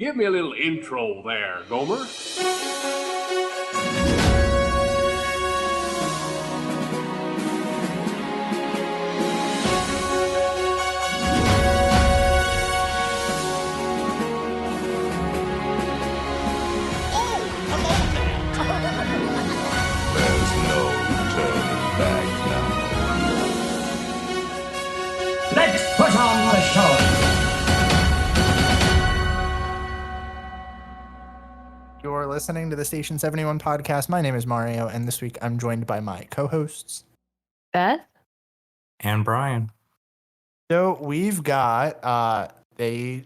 Give me a little intro there, Gomer. There's no turning back now. Let's put on the show. You're listening to the Station 71 podcast. My name is Mario, and this week I'm joined by my co-hosts, Beth? And Brian. So we've got a,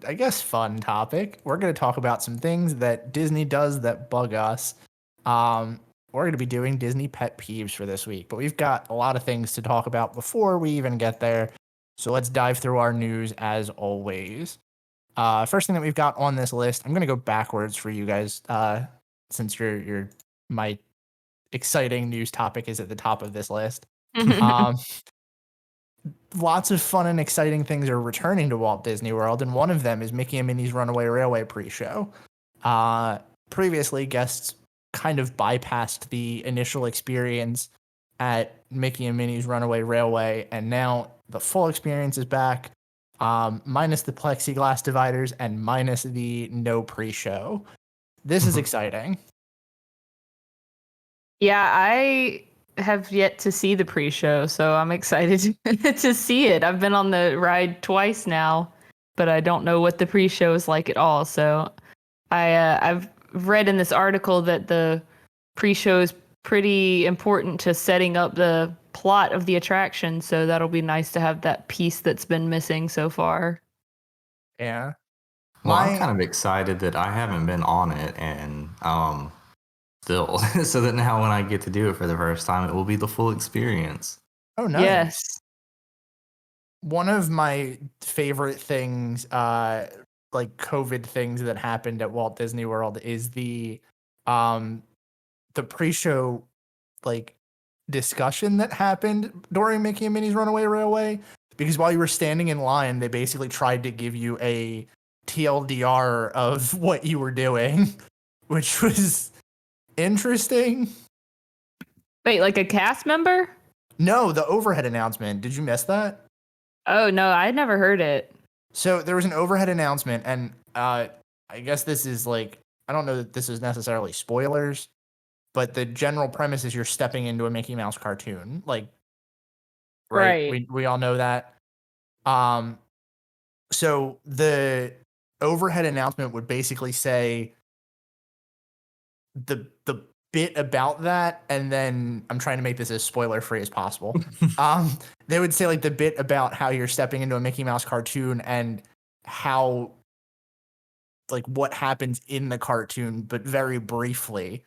I guess, fun topic. We're going to talk about some things that Disney does that bug us. We're going to be doing Disney pet peeves for this week, but we've got a lot of things to talk about before we even get there. So let's dive through our news as always. First thing that we've got on this list, I'm going to go backwards for you guys, since my exciting news topic is at the top of this list. Lots of fun and exciting things are returning to Walt Disney World, and one of them is Mickey and Minnie's Runaway Railway pre-show. Previously, guests kind of bypassed the initial experience at Mickey and Minnie's Runaway Railway, and now the full experience is back. Minus the plexiglass dividers and minus the no pre-show. This is exciting. Yeah, I have yet to see the pre-show, so I'm excited to see it. I've been on the ride twice now, but I don't know what the pre-show is like at all. So I've read in this article that the pre-show is pretty important to setting up the plot of the attraction, so that'll be nice to have that piece that's been missing so far. Yeah. Well, I'm kind of excited that I haven't been on it and still, so that now when I get to do it for the first time, it will be the full experience. Oh, nice. Yes. One of my favorite things, like COVID things that happened at Walt Disney World is the pre-show, like, discussion that happened during Mickey and Minnie's Runaway Railway, because while you were standing in line, they basically tried to give you a TLDR of what you were doing, which was interesting. Wait, like a cast member? No, the overhead announcement. Did you miss that? Oh, no, I never heard it. So there was an overhead announcement, and I guess this is like, I don't know that this is necessarily spoilers, but the general premise is you're stepping into a Mickey Mouse cartoon. Like, right. We all know that. So the overhead announcement would basically say the bit about that, and then I'm trying to make this as spoiler free as possible. They would say like the bit about how you're stepping into a Mickey Mouse cartoon and how, like, what happens in the cartoon, but very briefly.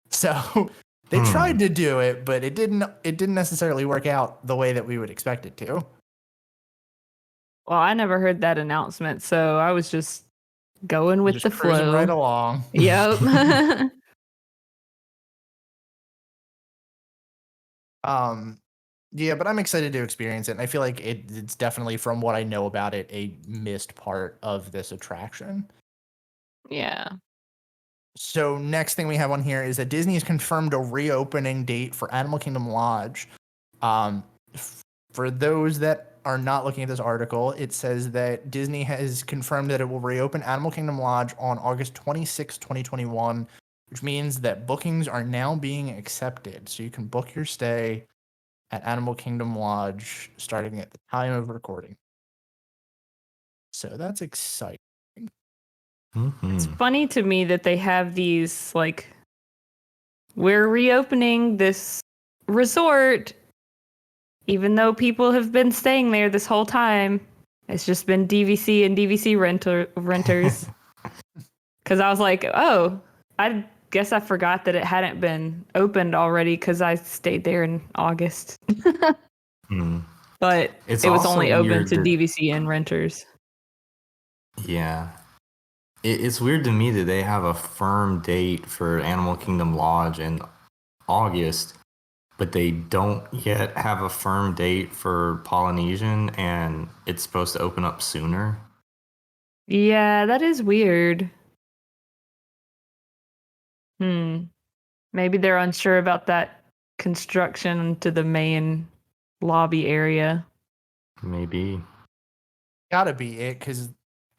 So they tried to do it, but it didn't necessarily work out the way that we would expect it to. Well, I never heard that announcement, so I was just going with the flow. Right along. Yep. Yeah, but I'm excited to experience it, and I feel like it's definitely, from what I know about it, a missed part of this attraction. Yeah. So next thing we have on here is that Disney has confirmed a reopening date for Animal Kingdom Lodge. For those that are not looking at this article, it says that Disney has confirmed that it will reopen Animal Kingdom Lodge on August 26, 2021, which means that bookings are now being accepted. So you can book your stay at Animal Kingdom Lodge starting at the time of recording. So that's exciting. It's funny to me that they have these, like, we're reopening this resort, even though people have been staying there this whole time. It's just been DVC and DVC renters. Because I was like, oh, I guess I forgot that it hadn't been opened already because I stayed there in August. But it was only open to DVC and renters. Yeah. It's weird to me that they have a firm date for Animal Kingdom Lodge in August, but they don't yet have a firm date for Polynesian, and it's supposed to open up sooner. Yeah, that is weird. Maybe they're unsure about that construction to the main lobby area. Maybe. Gotta be it, because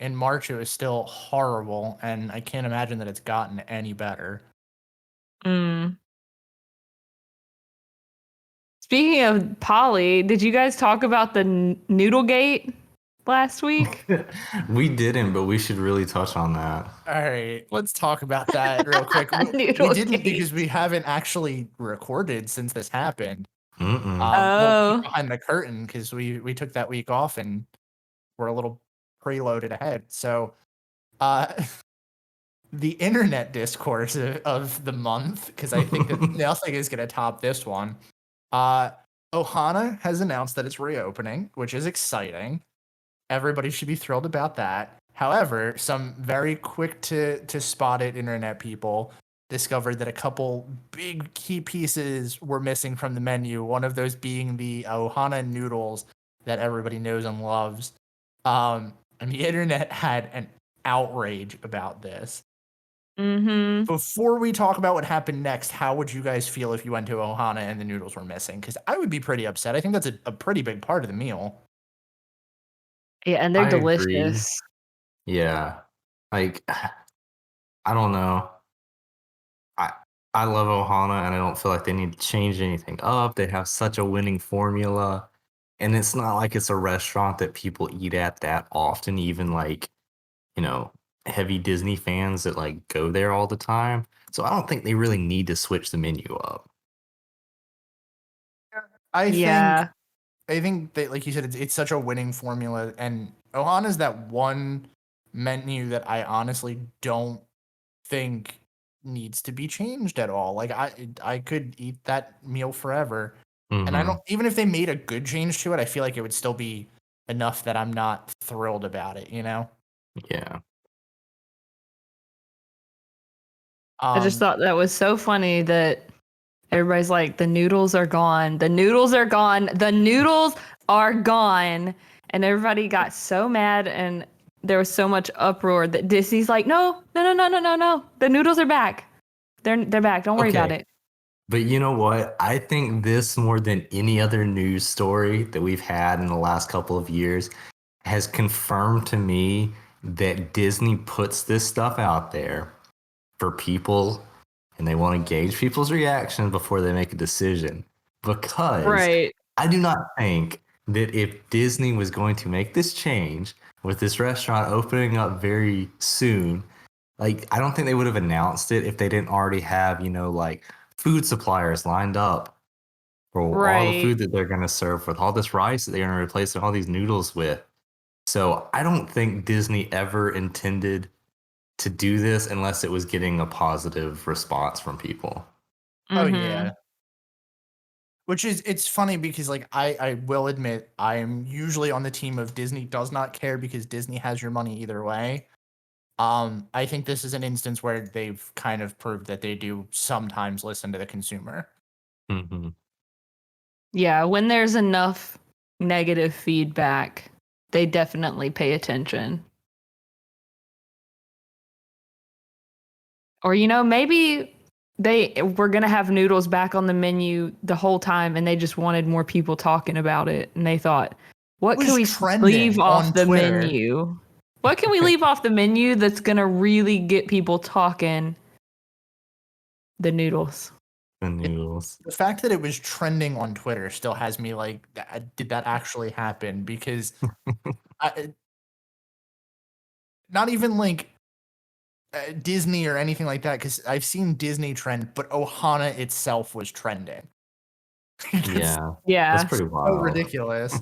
in March it was still horrible, and I can't imagine that it's gotten any better. Speaking of Polly, did you guys talk about the Noodle Gate last week? We didn't, but we should really touch on that. All right, let's talk about that real quick. We Noodle didn't Gate. because we haven't actually recorded since this happened. Mm-mm. Well, Oh. behind the curtain, because we took that week off and we're a little preloaded ahead. So, the internet discourse of the month, because I think that nothing is going to top this one. Ohana has announced that it's reopening, which is exciting. Everybody should be thrilled about that. However, some very quick to spot it internet people discovered that a couple big key pieces were missing from the menu. One of those being the Ohana Noodles that everybody knows and loves. And the internet had an outrage about this. Before we talk about what happened next, how would you guys feel if you went to Ohana and the noodles were missing? Because I would be pretty upset. I think that's a pretty big part of the meal. Yeah, and they're I agree. delicious. Yeah. Like, I don't know. I love Ohana, and I don't feel like they need to change anything up. They have such a winning formula. And it's not like it's a restaurant that people eat at that often, even like, heavy Disney fans that like go there all the time. So I don't think they really need to switch the menu up. I think that, like you said, it's such a winning formula, and Ohana's that one menu that I honestly don't think needs to be changed at all. Like I could eat that meal forever, and I don't, even if they made a good change to it, I feel like it would still be enough that I'm not thrilled about it. Yeah. I just thought that was so funny that everybody's like, the noodles are gone. The noodles are gone. The noodles are gone. And everybody got so mad, and there was so much uproar that Disney's like, no. The noodles are back. They're back. Don't worry about it. But you know what? I think this, more than any other news story that we've had in the last couple of years, has confirmed to me that Disney puts this stuff out there for people, and they want to gauge people's reaction before they make a decision. Because I do not think that if Disney was going to make this change with this restaurant opening up very soon, like, I don't think they would have announced it if they didn't already have, like food suppliers lined up for all the food that they're going to serve with all this rice that they're going to replace all these noodles with. So I don't think Disney ever intended to do this unless it was getting a positive response from people. Oh yeah. Which is, it's funny because, like, I will admit I am usually on the team of Disney does not care because Disney has your money either way. I think this is an instance where they've kind of proved that they do sometimes listen to the consumer. Yeah, when there's enough negative feedback, they definitely pay attention. Or, maybe they were going to have noodles back on the menu the whole time, and they just wanted more people talking about it. And they thought, what can we leave off the menu? What can we leave off the menu that's going to really get people talking? The noodles. The noodles. The fact that it was trending on Twitter still has me like, did that actually happen? Because not even like Disney or anything like that, because I've seen Disney trend, but Ohana itself was trending. Yeah. That's pretty wild. So ridiculous.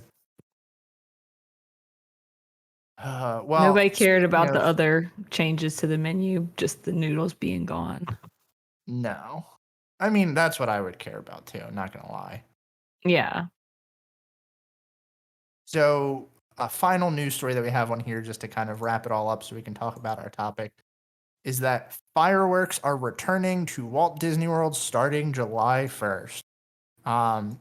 Well, nobody cared about the other changes to the menu, just the noodles being gone. No. I mean, that's what I would care about too, not gonna lie. Yeah. So, a final news story that we have on here, just to kind of wrap it all up so we can talk about our topic, is that fireworks are returning to Walt Disney World starting July 1st.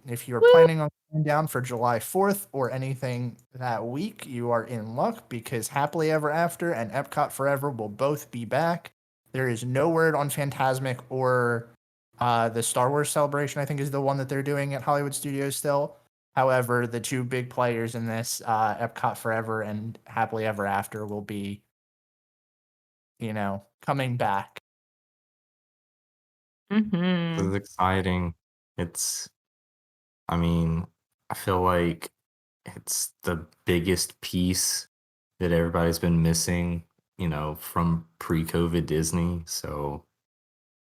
If you're planning on going down for July 4th or anything that week, you are in luck because Happily Ever After and Epcot Forever will both be back. There is no word on Fantasmic or the Star Wars Celebration, I think, is the one that they're doing at Hollywood Studios still. However, the two big players in this, Epcot Forever and Happily Ever After, will be, coming back. Mm-hmm. This is exciting. I mean, I feel like it's the biggest piece that everybody's been missing, from pre-COVID Disney. So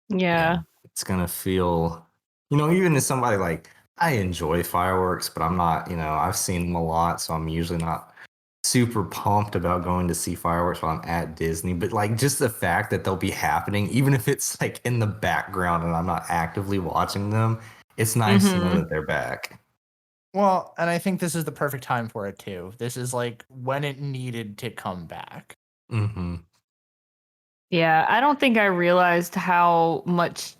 Yeah. it's gonna feel, even as somebody like I enjoy fireworks, but I'm not, I've seen them a lot, so I'm usually not super pumped about going to see fireworks while I'm at Disney. But like just the fact that they'll be happening, even if it's like in the background and I'm not actively watching them, it's nice to know that they're back. Well, and I think this is the perfect time for it too. This is like when it needed to come back. Mm-hmm. Yeah, I don't think I realized how much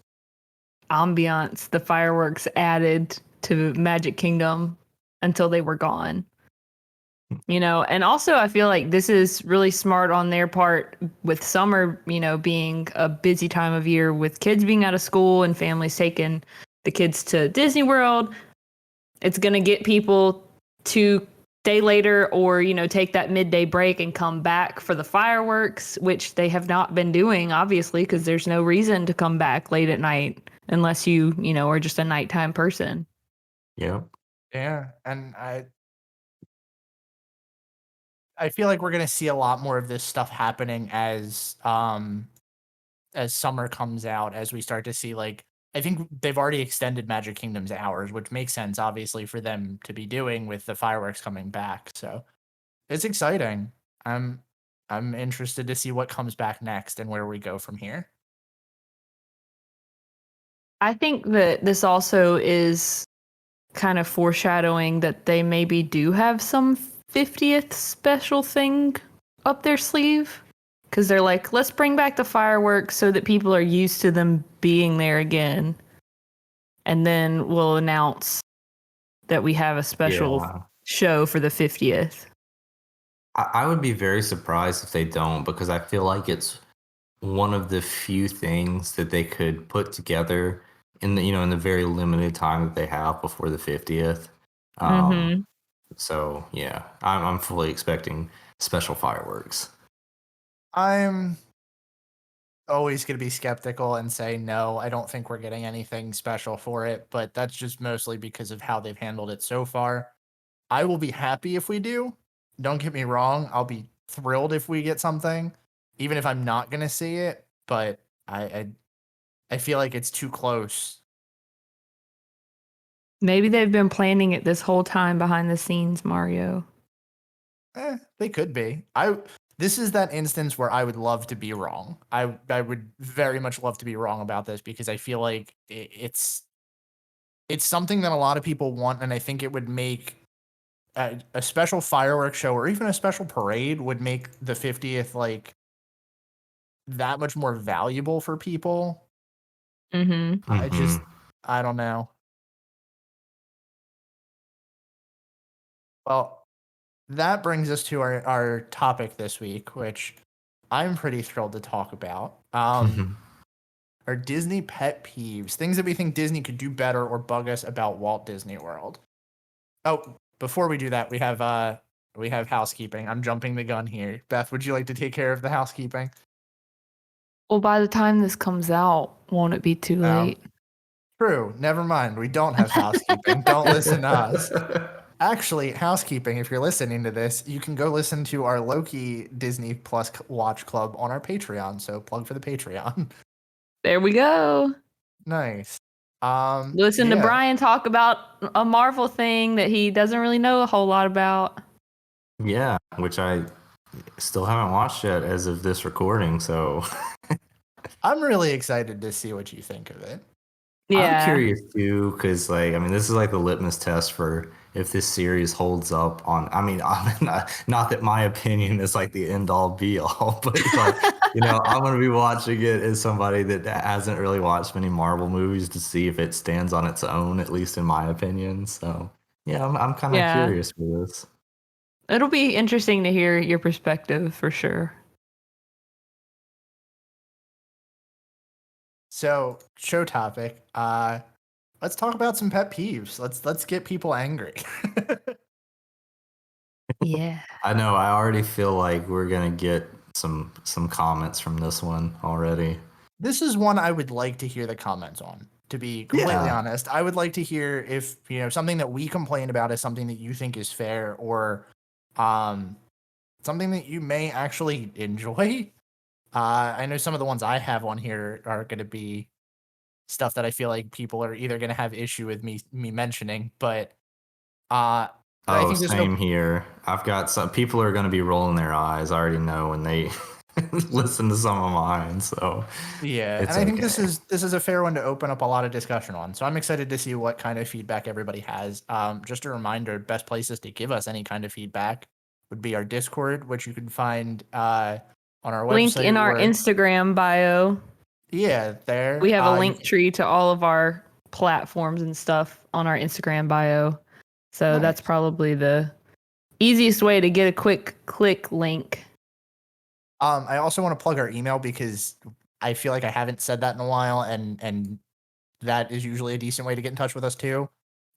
ambiance the fireworks added to Magic Kingdom until they were gone. And also I feel like this is really smart on their part with summer, being a busy time of year with kids being out of school and families taking the kids to Disney World. It's going to get people to stay later or, take that midday break and come back for the fireworks, which they have not been doing, obviously, because there's no reason to come back late at night unless you, are just a nighttime person. Yep. Yeah. And I feel like we're going to see a lot more of this stuff happening as summer comes out, as we start to see, like, I think they've already extended Magic Kingdom's hours, which makes sense, obviously, for them to be doing with the fireworks coming back. So it's exciting. I'm interested to see what comes back next and where we go from here. I think that this also is kind of foreshadowing that they maybe do have some 50th special thing up their sleeve. Because they're like, let's bring back the fireworks so that people are used to them being there again. And then we'll announce that we have a special show for the 50th. I would be very surprised if they don't, because I feel like it's one of the few things that they could put together in the very limited time that they have before the 50th. So yeah, I'm fully expecting special fireworks. I'm always going to be skeptical and say no, I don't think we're getting anything special for it, but that's just mostly because of how they've handled it so far. I will be happy if we do. Don't get me wrong, I'll be thrilled if we get something, even if I'm not going to see it, but I feel like it's too close. Maybe they've been planning it this whole time behind the scenes, Mario. They could be. This is that instance where I would love to be wrong. I would very much love to be wrong about this because I feel like it's something that a lot of people want, and I think it would make a special fireworks show or even a special parade would make the 50th like that much more valuable for people. I don't know. Well, that brings us to our topic this week, which I'm pretty thrilled to talk about. Our Disney pet peeves, things that we think Disney could do better or bug us about Walt Disney World. Oh, before we do that, we have housekeeping. I'm jumping the gun here. Beth, would you like to take care of the housekeeping? Well, by the time this comes out, won't it be too late? True. Never mind. We don't have housekeeping. Don't listen to us. Actually, housekeeping, if you're listening to this, you can go listen to our Loki Disney Plus Watch Club on our Patreon. So plug for the Patreon. There we go. Nice. Listen to Brian talk about a Marvel thing that he doesn't really know a whole lot about. Yeah, which I still haven't watched yet as of this recording, so I'm really excited to see what you think of it. I'm curious too, because like I mean, this is like the litmus test for if this series holds up on. I mean, not that my opinion is like the end all be all, but like I'm gonna be watching it as somebody that hasn't really watched many Marvel movies to see if it stands on its own, at least in my opinion. So yeah, I'm kind of Yeah. curious for this. It'll be interesting to hear your perspective for sure. So, show topic. Let's talk about some pet peeves. Let's get people angry. Yeah. I know. I already feel like we're gonna get some comments from this one already. This is one I would like to hear the comments on. To be completely honest, I would like to hear if something that we complain about is something that you think is fair, or something that you may actually enjoy. I know some of the ones I have on here are going to be stuff that I feel like people are either going to have issue with me mentioning, but I think same here. I've got some people are going to be rolling their eyes. I already know when they listen to some of mine. So yeah, and I think this is a fair one to open up a lot of discussion on. So I'm excited to see what kind of feedback everybody has. Just a reminder, best places to give us any kind of feedback would be our Discord, which you can find on our website. Link in our Instagram bio. Yeah, there. We have a link tree to all of our platforms and stuff on our Instagram bio. So that's probably the easiest way to get a quick click link. I also want to plug our email because I feel like I haven't said that in a while, and that is usually a decent way to get in touch with us too.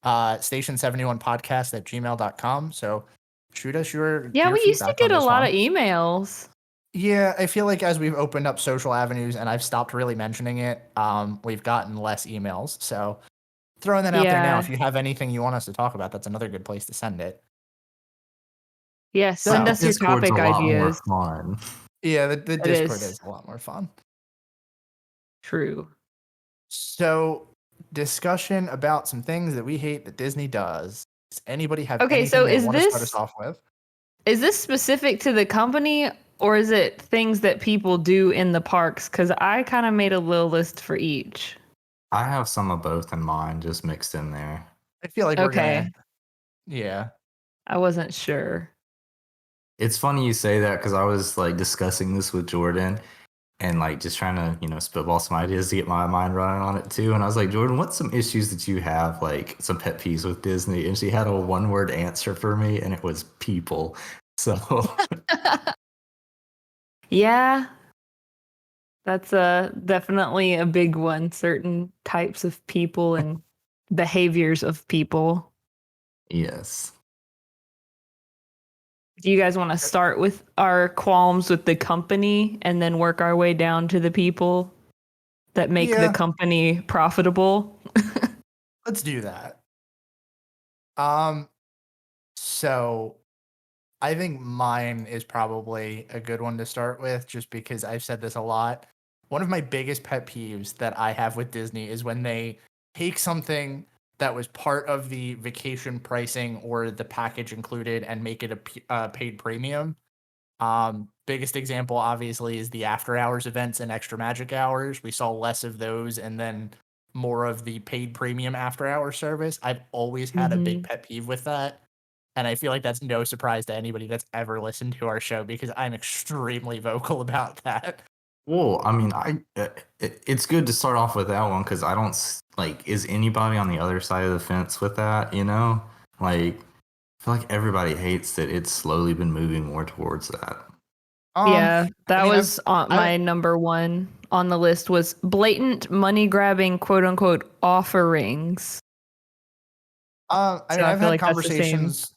station71podcast@gmail.com. So shoot us your we used to get a lot of emails. Yeah, I feel like as we've opened up social avenues and I've stopped really mentioning it, we've gotten less emails. So throwing that out there now, if you have anything you want us to talk about, that's another good place to send it. Yeah, send us your topic ideas. Fun. Yeah, the Discord is a lot more fun. True. So, discussion about some things that we hate that Disney does. Does anybody have anything they want to start us off with? Is this specific to the company, or is it things that people do in the parks? Because I kind of made a little list for each. I have some of both in mind, just mixed in there. I feel like we're gonna... Yeah. I wasn't sure. It's funny you say that because I was like discussing this with Jordan and like just trying to, spitball some ideas to get my mind running on it too. And I was like, Jordan, what's some issues that you have, like some pet peeves with Disney? And she had a one-word answer for me, and it was people. So yeah, that's definitely a big one. Certain types of people and behaviors of people. Yes. Do you guys want to start with our qualms with the company and then work our way down to the people that make the company profitable? Let's do that. So I think mine is probably a good one to start with, just because I've said this a lot. One of my biggest pet peeves that I have with Disney is when they take something that was part of the vacation pricing or the package included and make it a paid premium. Biggest example, obviously, is the after hours events and extra magic hours. We saw less of those and then more of the paid premium after hour service. I've always had a big pet peeve with that. And I feel like that's no surprise to anybody that's ever listened to our show, because I'm extremely vocal about that. Well, I mean, it's good to start off with that one because I don't is anybody on the other side of the fence with that? Like, I feel like everybody hates that it's slowly been moving more towards that. Was my number one on the list was blatant money grabbing, quote unquote, offerings. I've had conversations.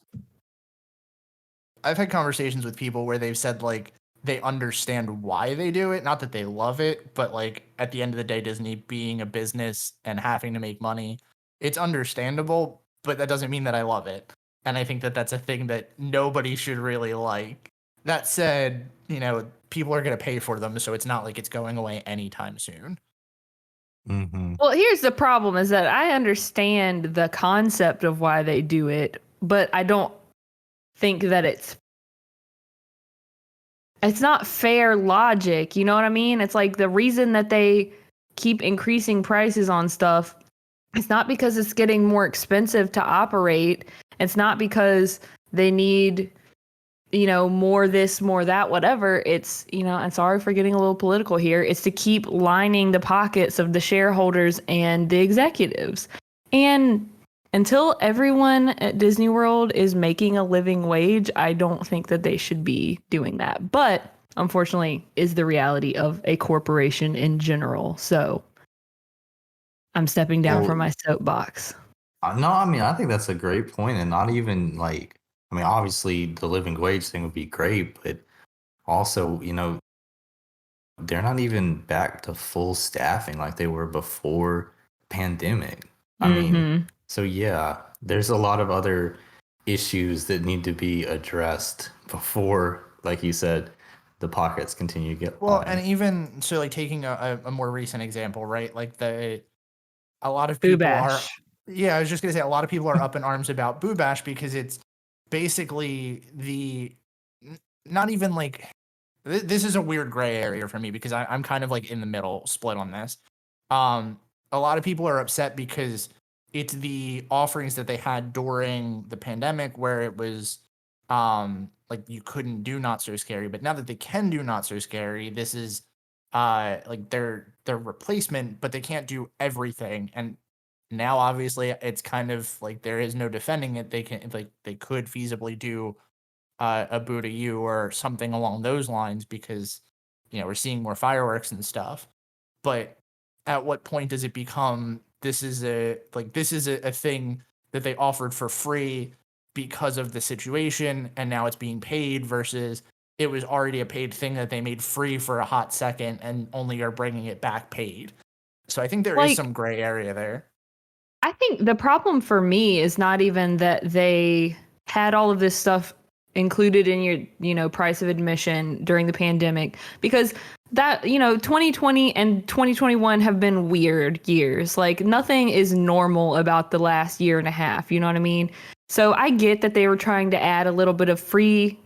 I've had conversations with people where they've said like they understand why they do it, not that they love it, but like at the end of the day, Disney being a business and having to make money, it's understandable, but that doesn't mean that I love it. And I think that that's a thing that nobody should really like. That said, people are going to pay for them, so it's not like it's going away anytime soon. Mm-hmm. Well, here's the problem is that I understand the concept of why they do it, but I don't think that it's not fair logic. You know what I mean? It's like the reason that they keep increasing prices on stuff It's not because it's getting more expensive to operate. It's not because they need, more this, more that, whatever. It's, I'm sorry for getting a little political here. It's to keep lining the pockets of the shareholders and the executives. And until everyone at Disney World is making a living wage, I don't think that they should be doing that. But unfortunately, is the reality of a corporation in general. So I'm stepping down from my soapbox. No, I mean, I think that's a great point, and not even like, I mean, obviously the living wage thing would be great, but also, they're not even back to full staffing like they were before pandemic. I mean, so yeah, there's a lot of other issues that need to be addressed before, like you said, the pockets continue to get Well, lined. and even so, like taking a more recent example, right? Like a lot of Boo people are, bash. yeah, I was just gonna say a lot of people are up in arms about Boo Bash because it's basically not even like this is a weird gray area for me because I'm kind of like in the middle, split on this. A lot of people are upset because it's the offerings that they had during the pandemic where it was like you couldn't do Not So Scary, but now that they can do Not So Scary, this is like their replacement, but they can't do everything. And now obviously it's kind of like there is no defending it. They could feasibly do a Boo to You or something along those lines because we're seeing more fireworks and stuff. But at what point does it become this is a thing that they offered for free because of the situation and now it's being paid versus it was already a paid thing that they made free for a hot second and only are bringing it back paid. So I think there is some gray area there. I think the problem for me is not even that they had all of this stuff included in your, price of admission during the pandemic, because that, 2020 and 2021 have been weird years. Like nothing is normal about the last year and a half. You know what I mean? So I get that they were trying to add a little bit of free,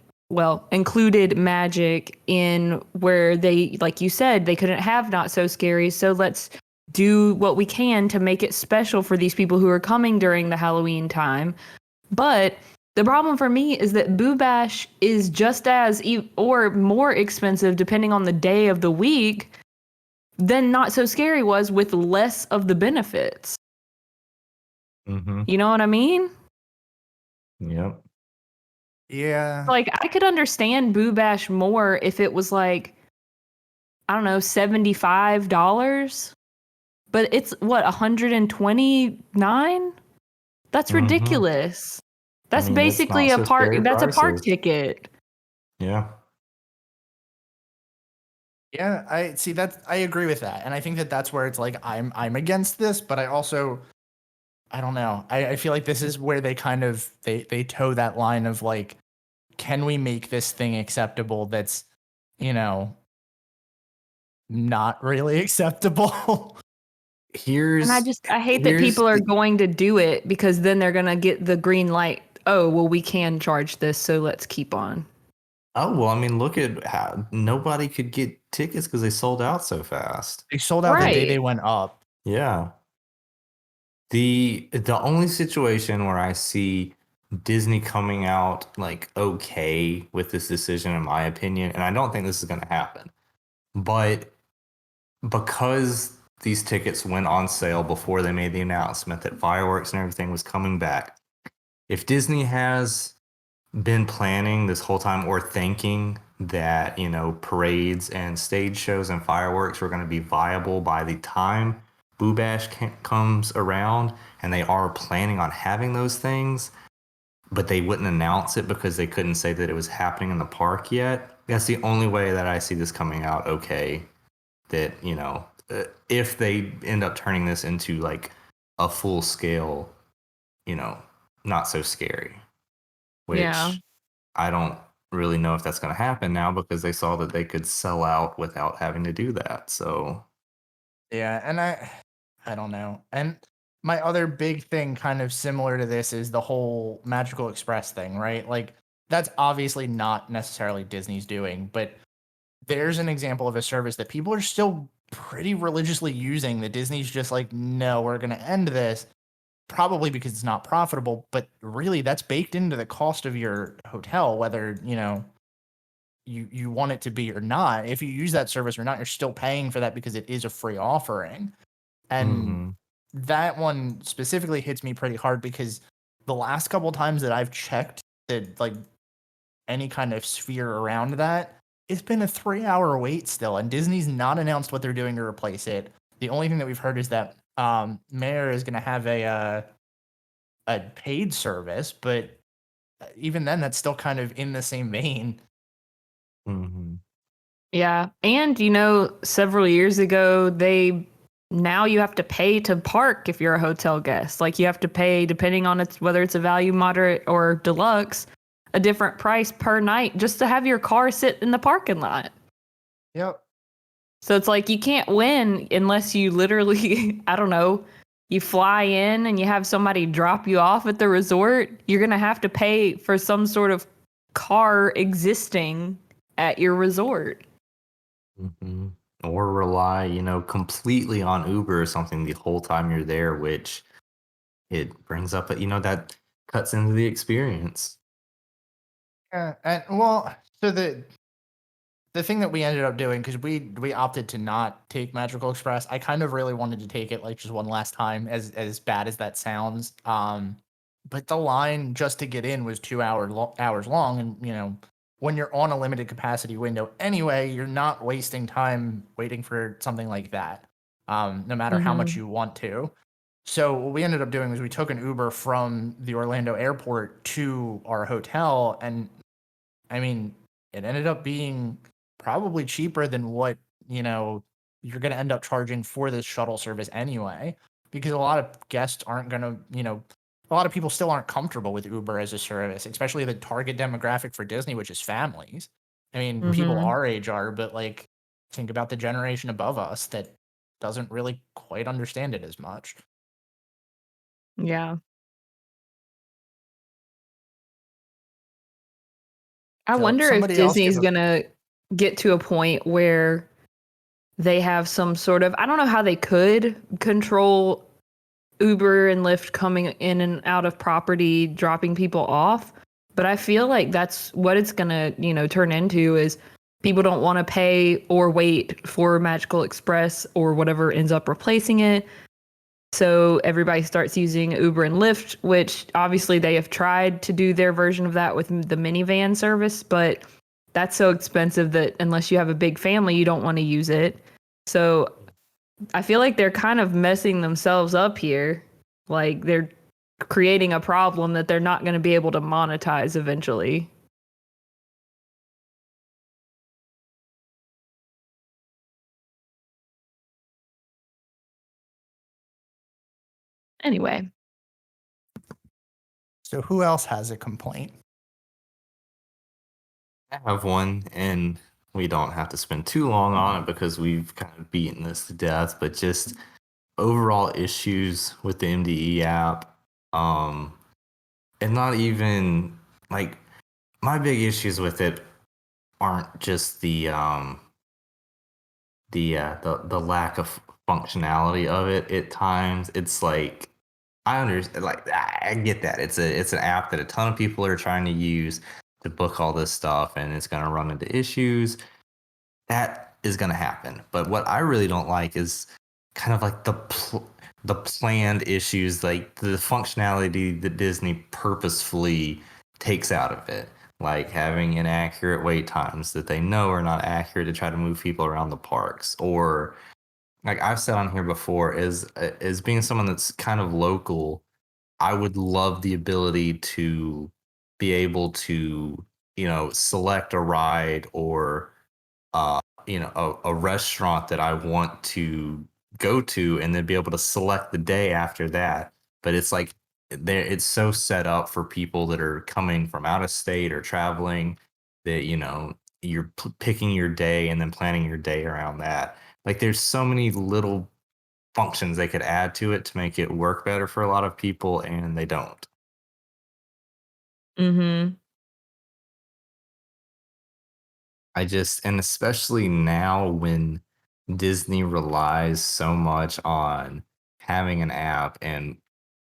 included magic in where they, like you said, they couldn't have Not So Scary. So let's do what we can to make it special for these people who are coming during the Halloween time. But the problem for me is that Boo Bash is just as or more expensive depending on the day of the week than Not So Scary was, with less of the benefits. You know what I mean? Yep. Yeah. Like I could understand Boo Bash more if it was like, I don't know, $75. But it's what, $129? That's ridiculous. That's basically a park. That's a park ticket. Yeah. Yeah, I see that. I agree with that, and I think that that's where it's like I'm against this, but I also I don't know. I feel like this is where they kind of they toe that line of like, can we make this thing acceptable? That's not really acceptable. And I hate that people are going to do it because then they're gonna get the green light. Oh, well, we can charge this, so let's keep on. Oh, well, I mean, look at how nobody could get tickets because they sold out so fast. They sold out the day they went up. Yeah. The only situation where I see Disney coming out like okay with this decision, in my opinion, and I don't think this is going to happen, but because these tickets went on sale before they made the announcement that fireworks and everything was coming back, if Disney has been planning this whole time or thinking that, parades and stage shows and fireworks were going to be viable by the time Boo Bash comes around, and they are planning on having those things, but they wouldn't announce it because they couldn't say that it was happening in the park yet. That's the only way that I see this coming out okay. That, if they end up turning this into like a full scale, Not So Scary, which I don't really know if that's going to happen now because they saw that they could sell out without having to do that. So, yeah, and I don't know. And my other big thing kind of similar to this is the whole Magical Express thing, right? Like that's obviously not necessarily Disney's doing, but there's an example of a service that people are still pretty religiously using that Disney's just like, no, we're going to end this, probably because it's not profitable, but really that's baked into the cost of your hotel, whether, you want it to be or not. If you use that service or not, you're still paying for that because it is a free offering. And that one specifically hits me pretty hard because the last couple times that I've checked that like any kind of sphere around that, it's been a 3-hour wait still, and Disney's not announced what they're doing to replace it. The only thing that we've heard is that Mayor is going to have a paid service, but even then, that's still kind of in the same vein. Yeah. And, several years ago, now you have to pay to park if you're a hotel guest. Like you have to pay, depending on whether it's a value, moderate, or deluxe, a different price per night just to have your car sit in the parking lot. Yep. So it's like you can't win unless you literally, I don't know, you fly in and you have somebody drop you off at the resort. You're going to have to pay for some sort of car existing at your resort. Or rely, completely on Uber or something the whole time you're there, which it brings up, that cuts into the experience. Yeah, and so the thing that we ended up doing, because we opted to not take Magical Express, I kind of really wanted to take it like just one last time, as bad as that sounds. But the line just to get in was 2 hours long, and when you're on a limited capacity window anyway, you're not wasting time waiting for something like that, no matter how much you want to. So what we ended up doing was we took an Uber from the Orlando airport to our hotel, and I mean, it ended up being probably cheaper than what, you're going to end up charging for this shuttle service anyway, because a lot of guests aren't going to, a lot of people still aren't comfortable with Uber as a service, especially the target demographic for Disney, which is families. I mean, people our age are, but like, think about the generation above us that doesn't really quite understand it as much. Yeah. I So wonder if somebody else Disney's give a going to get to a point where they have some sort of, I don't know how they could control Uber and Lyft coming in and out of property, dropping people off. But I feel like that's what it's going to, turn into is people don't want to pay or wait for Magical Express or whatever ends up replacing it. So everybody starts using Uber and Lyft, which obviously they have tried to do their version of that with the minivan service, but that's so expensive that unless you have a big family, you don't want to use it. So I feel like they're kind of messing themselves up here. Like they're creating a problem that they're not going to be able to monetize eventually. Anyway. So who else has a complaint? I have one, and we don't have to spend too long on it because we've kind of beaten this to death, but just overall issues with the MDE app. And not even like my big issues with it aren't just the lack of functionality of it at times. It's like I understand, like I get that it's an app that a ton of people are trying to use to book all this stuff, and it's going to run into issues. That is going to happen. But what I really don't like is kind of like the planned issues, like the functionality that Disney purposefully takes out of it, like having inaccurate wait times that they know are not accurate to try to move people around the parks, or like I've said on here before, as being someone that's kind of local, I would love the ability to be able to, select a ride or a restaurant that I want to go to and then be able to select the day after that. But it's like it's so set up for people that are coming from out of state or traveling that, you're picking your day and then planning your day around that. Like there's so many little functions they could add to it to make it work better for a lot of people, and they don't. Mm-hmm. And especially now when Disney relies so much on having an app and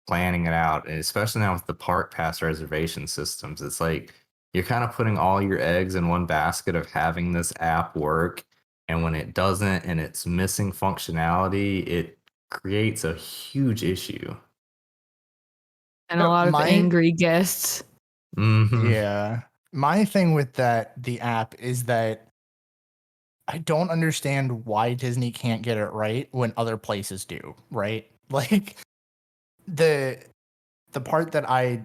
planning it out, and especially now with the park pass reservation systems, it's like you're kind of putting all your eggs in one basket of having this app work. And when it doesn't and it's missing functionality, it creates a huge issue. And a lot of My angry guests. Yeah. My thing with the app is that I don't understand why Disney can't get it right when other places do, right? Like the part that I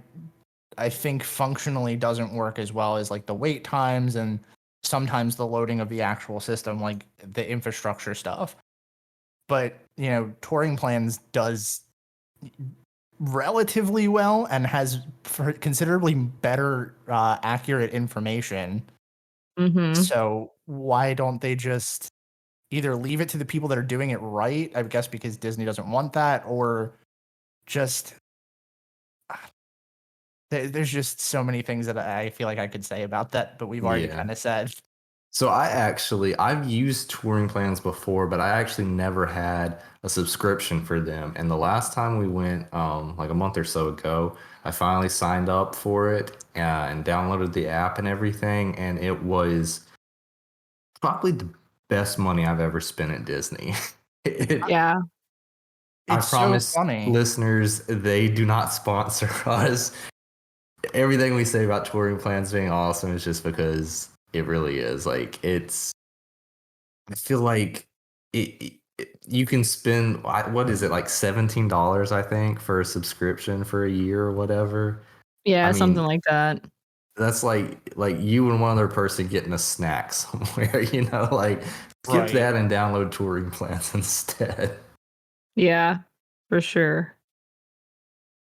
think functionally doesn't work as well as like the wait times and sometimes the loading of the actual system, like the infrastructure stuff. But, touring plans does relatively well and has considerably better accurate information. So why don't they just either leave it to the people that are doing it right, I guess because Disney doesn't want that, or just there's just so many things that I feel like I could say about that, but we've already kind of said. So I've used touring plans before, but I actually never had a subscription for them. And the last time we went, like a month or so ago, I finally signed up for it and downloaded the app and everything. And it was probably the best money I've ever spent at Disney. Yeah. I It's promise so funny. listeners, they do not sponsor us. Everything we say about touring plans being awesome is just because it really is. Like, I feel like you can spend, what is it, like $17, I think, for a subscription for a year or whatever. Yeah, I mean, something like that. That's like you and one other person getting a snack somewhere, like skip Right. that and download touring plans instead. Yeah, for sure.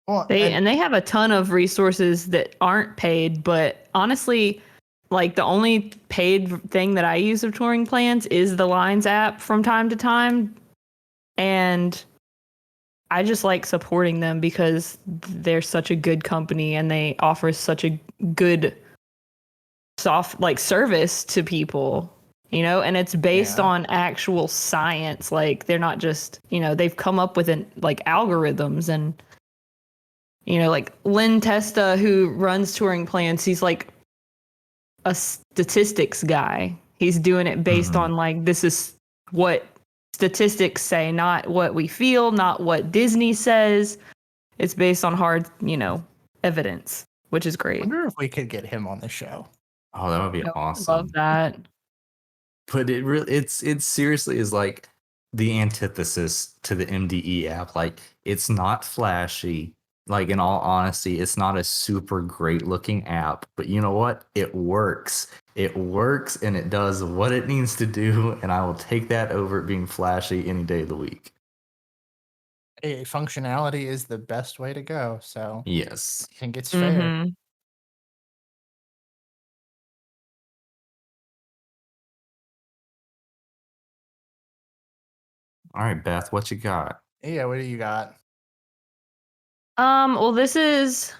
Well, They have a ton of resources that aren't paid, but honestly, like the only paid thing that I use of touring plans is the Lines app from time to time. And I just like supporting them because they're such a good company and they offer such a good service to people, and it's based on actual science. Like they're not just, they've come up with algorithms and, like Lynn Testa, who runs touring plans, he's like a statistics guy. He's doing it based on like, this is what statistics say, not what we feel, not what Disney says. It's based on hard, evidence, which is great. I wonder if we could get him on the show. Oh, that would be awesome. I love that. But it seriously is like the antithesis to the MDE app. Like, it's not flashy. Like, in all honesty, it's not a super great looking app, but you know what? It works. It works and it does what it needs to do. And I will take that over it being flashy any day of the week. Functionality is the best way to go. So yes, I think it's fair. All right, Beth, what you got? Yeah, what do you got? Well, this is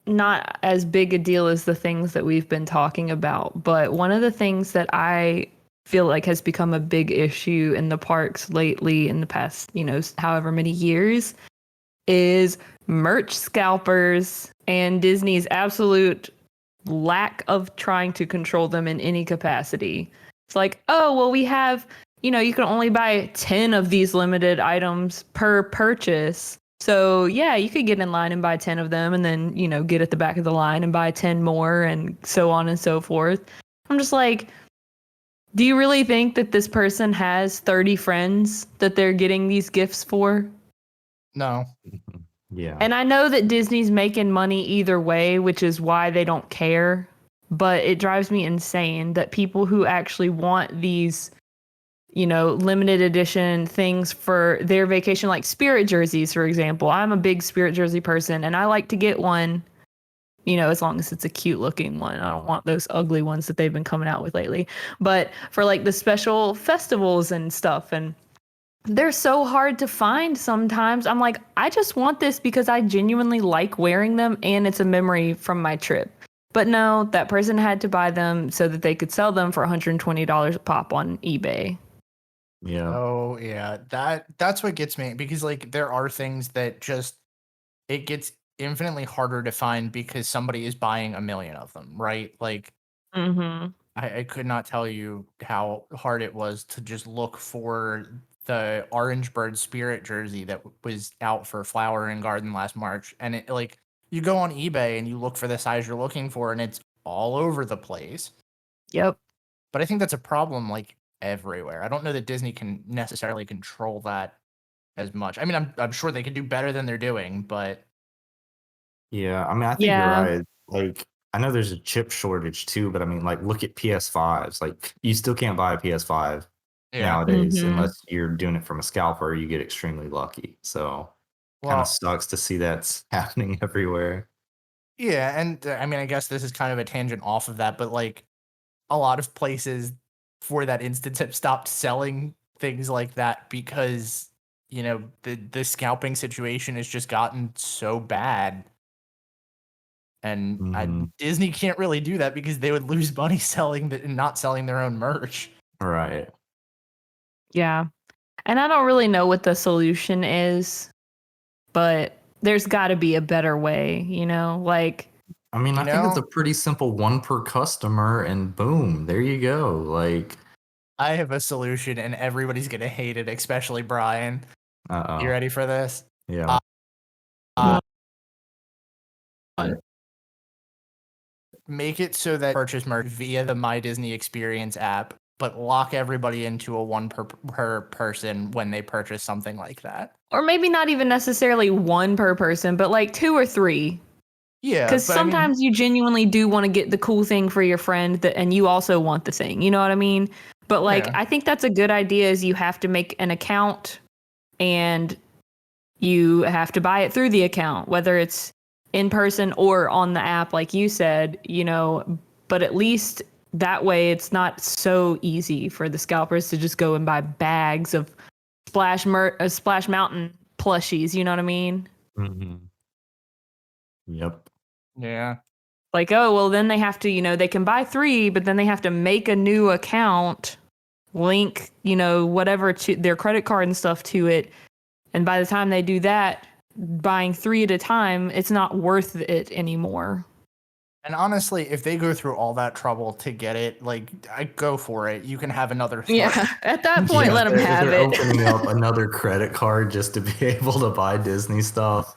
not as big a deal as the things that we've been talking about, but one of the things that I feel like has become a big issue in the parks lately in the past, however many years, is merch scalpers and Disney's absolute lack of trying to control them in any capacity. It's like, oh, well, we have, you can only buy 10 of these limited items per purchase. So, yeah, you could get in line and buy 10 of them and then, get at the back of the line and buy 10 more and so on and so forth. I'm just like, do you really think that this person has 30 friends that they're getting these gifts for? No. Yeah. And I know that Disney's making money either way, which is why they don't care. But it drives me insane that people who actually want these, limited edition things for their vacation, like Spirit jerseys, for example. I'm a big Spirit jersey person and I like to get one, as long as it's a cute looking one. I don't want those ugly ones that they've been coming out with lately. But for like the special festivals and stuff, and they're so hard to find sometimes. I'm like, I just want this because I genuinely like wearing them and it's a memory from my trip. But no, that person had to buy them so that they could sell them for $120 a pop on eBay. Yeah. Oh yeah, that's what gets me, because like there are things that just it gets infinitely harder to find because somebody is buying a million of them, right? Like Mm-hmm. I could not tell you how hard it was to just look for the Orange Bird Spirit jersey that was out for Flower and Garden last March, and it like you go on eBay and you look for the size you're looking for, and it's all over the place. Yep. But I think that's a problem like everywhere. I don't know that Disney can necessarily control that as much. I mean, I'm sure they could do better than they're doing, but Yeah, I mean, I think you're Yeah. right. Like, I know there's a chip shortage too, but I mean, like, look at PS5s. Like, you still can't buy a PS5 yeah. nowadays Mm-hmm. unless you're doing it from a scalper. You get extremely lucky. So, kind of Well, sucks to see that's happening everywhere. yeah, and I mean, I guess this is kind of a tangent off of that, but like a lot of places for that instance have stopped selling things like that because the scalping situation has just gotten so bad, and Hmm. Disney can't really do that because they would lose money selling and not selling their own merch. Right. Yeah. And I don't really know what the solution is, but there's got to be a better way, Like, I mean, You I think it's know, a pretty simple one per customer, and boom, there you go. Like, I have a solution, and everybody's gonna hate it, especially Brian. You uh-oh. ready for this? Yeah. Uh, Make it so that purchase merch via the My Disney Experience app, but lock everybody into a one per person when they purchase something like that. or maybe not even necessarily one per person, but like two or three. Yeah, Because but I mean, sometimes you genuinely do want to get the cool thing for your friend and you also want the thing. You know what I mean? But like, yeah, I think that's a good idea is you have to make an account and you have to buy it through the account, whether it's in person or on the app, like you said, but at least that way it's not so easy for the scalpers to just go and buy bags of Splash Mountain plushies. You know what I mean? Hmm. Yep. yeah. Like, oh, well, then they have to, they can buy three, but then they have to make a new account, link, whatever to their credit card and stuff to it. And by the time they do that, buying three at a time, it's not worth it anymore. And honestly, if they go through all that trouble to get it, like, I go for it. You can have another three. Yeah, at that point, Yeah, let them if have they're it. opening up another credit card just to be able to buy Disney stuff.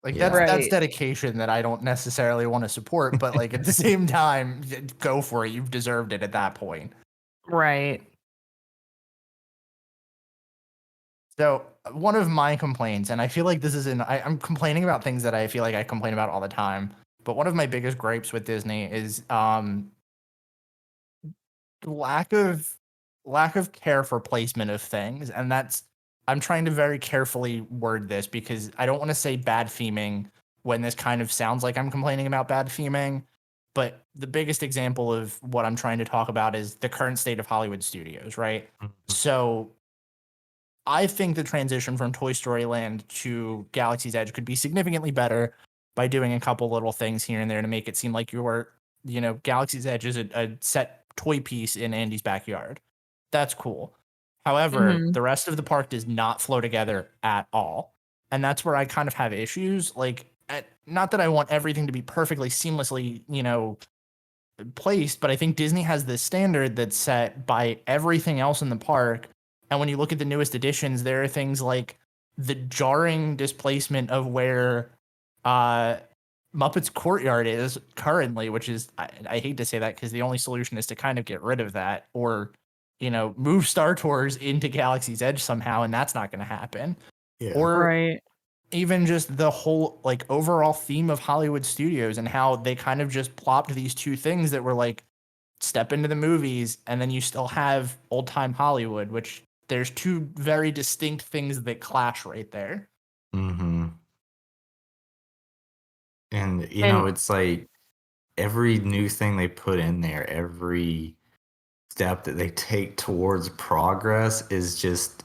Like Yeah. that's Right. dedication that I don't necessarily want to support, but like at the same time, go for it. You've deserved it at that point. Right. So one of my complaints, and I feel like this is I'm complaining about things that I feel like I complain about all the time, but one of my biggest gripes with Disney is lack of care for placement of things, and that's I'm trying to very carefully word this because I don't want to say bad theming when this kind of sounds like I'm complaining about bad theming, but the biggest example of what I'm trying to talk about is the current state of Hollywood studios, right? So I think the transition from Toy Story Land to Galaxy's Edge could be significantly better by doing a couple little things here and there to make it seem like Galaxy's Edge is a set toy piece in Andy's backyard. That's cool. However, Mhm. the rest of the park does not flow together at all. And that's where I kind of have issues. Like, not that I want everything to be perfectly seamlessly, placed, but I think Disney has this standard that's set by everything else in the park. And when you look at the newest editions, there are things like the jarring displacement of where Muppet's Courtyard is currently, which is, I hate to say that because the only solution is to kind of get rid of that or, move Star Tours into Galaxy's Edge somehow, and that's not going to happen. Yeah. Or Right. even just the whole like overall theme of Hollywood studios and how they kind of just plopped these two things that were like step into the movies and then you still have old time Hollywood, which there's two very distinct things that clash right there. Mm-hmm. And And it's like every new thing they put in there, every step that they take towards progress is just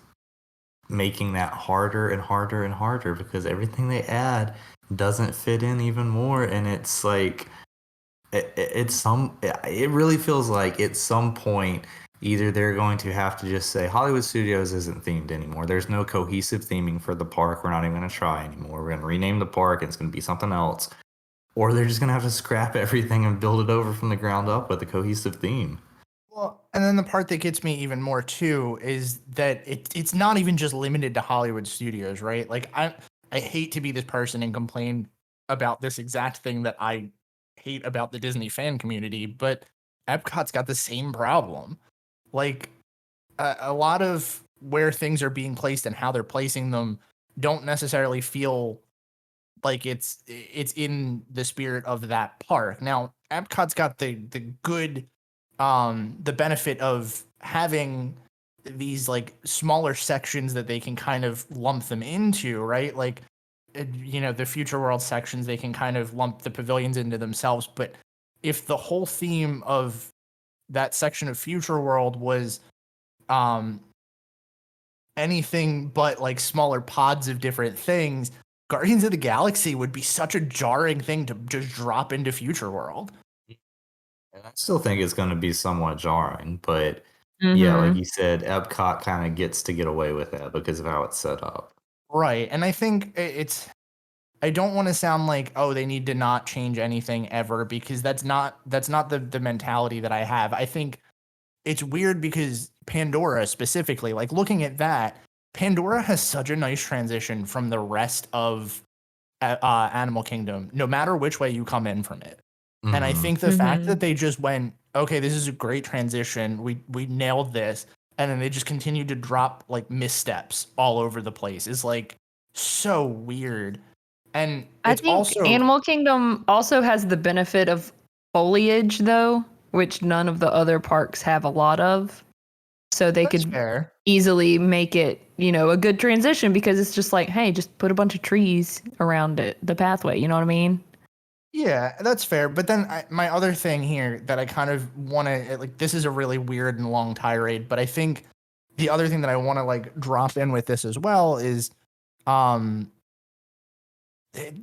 making that harder and harder and harder because everything they add doesn't fit in even more. And it's like it really feels like at some point either they're going to have to just say Hollywood Studios isn't themed anymore. There's no cohesive theming for the park. We're not even going to try anymore. We're going to rename the park and it's going to be something else. Or they're just going to have to scrap everything and build it over from the ground up with a cohesive theme. Well, and then the part that gets me even more too is that it's not even just limited to Hollywood Studios, right? Like I hate to be this person and complain about this exact thing that I hate about the Disney fan community, but Epcot's got the same problem. Like a lot of where things are being placed and how they're placing them don't necessarily feel like it's in the spirit of that park. Now, Epcot's got the good the benefit of having these like smaller sections that they can kind of lump them into, right? Like the future world sections, they can kind of lump the pavilions into themselves, but if the whole theme of that section of future world was anything but like smaller pods of different things, Guardians of the Galaxy would be such a jarring thing to just drop into future world. And I still think it's going to be somewhat jarring, but yeah, like Mhm. you said, Epcot kind of gets to get away with that because of how it's set up. Right. And I think I don't want to sound like, oh, they need to not change anything ever, because that's not the mentality that I have. I think it's weird because Pandora specifically, like looking at that, Pandora has such a nice transition from the rest of Animal Kingdom, no matter which way you come in from it. And I Mhm. think the fact that Mhm. they just went, okay, this is a great transition. We nailed this. And then they just continued to drop like missteps all over the place is like so weird. And I it's think also Animal Kingdom also has the benefit of foliage, though, which none of the other parks have a lot of. So they that's could fair. easily make it, a good transition because it's just like, hey, just put a bunch of trees around it, the pathway. You know what I mean? Yeah, that's fair. But then my other thing here that I kind of want to like, this is a really weird and long tirade, but I think the other thing that I want to like drop in with this as well is um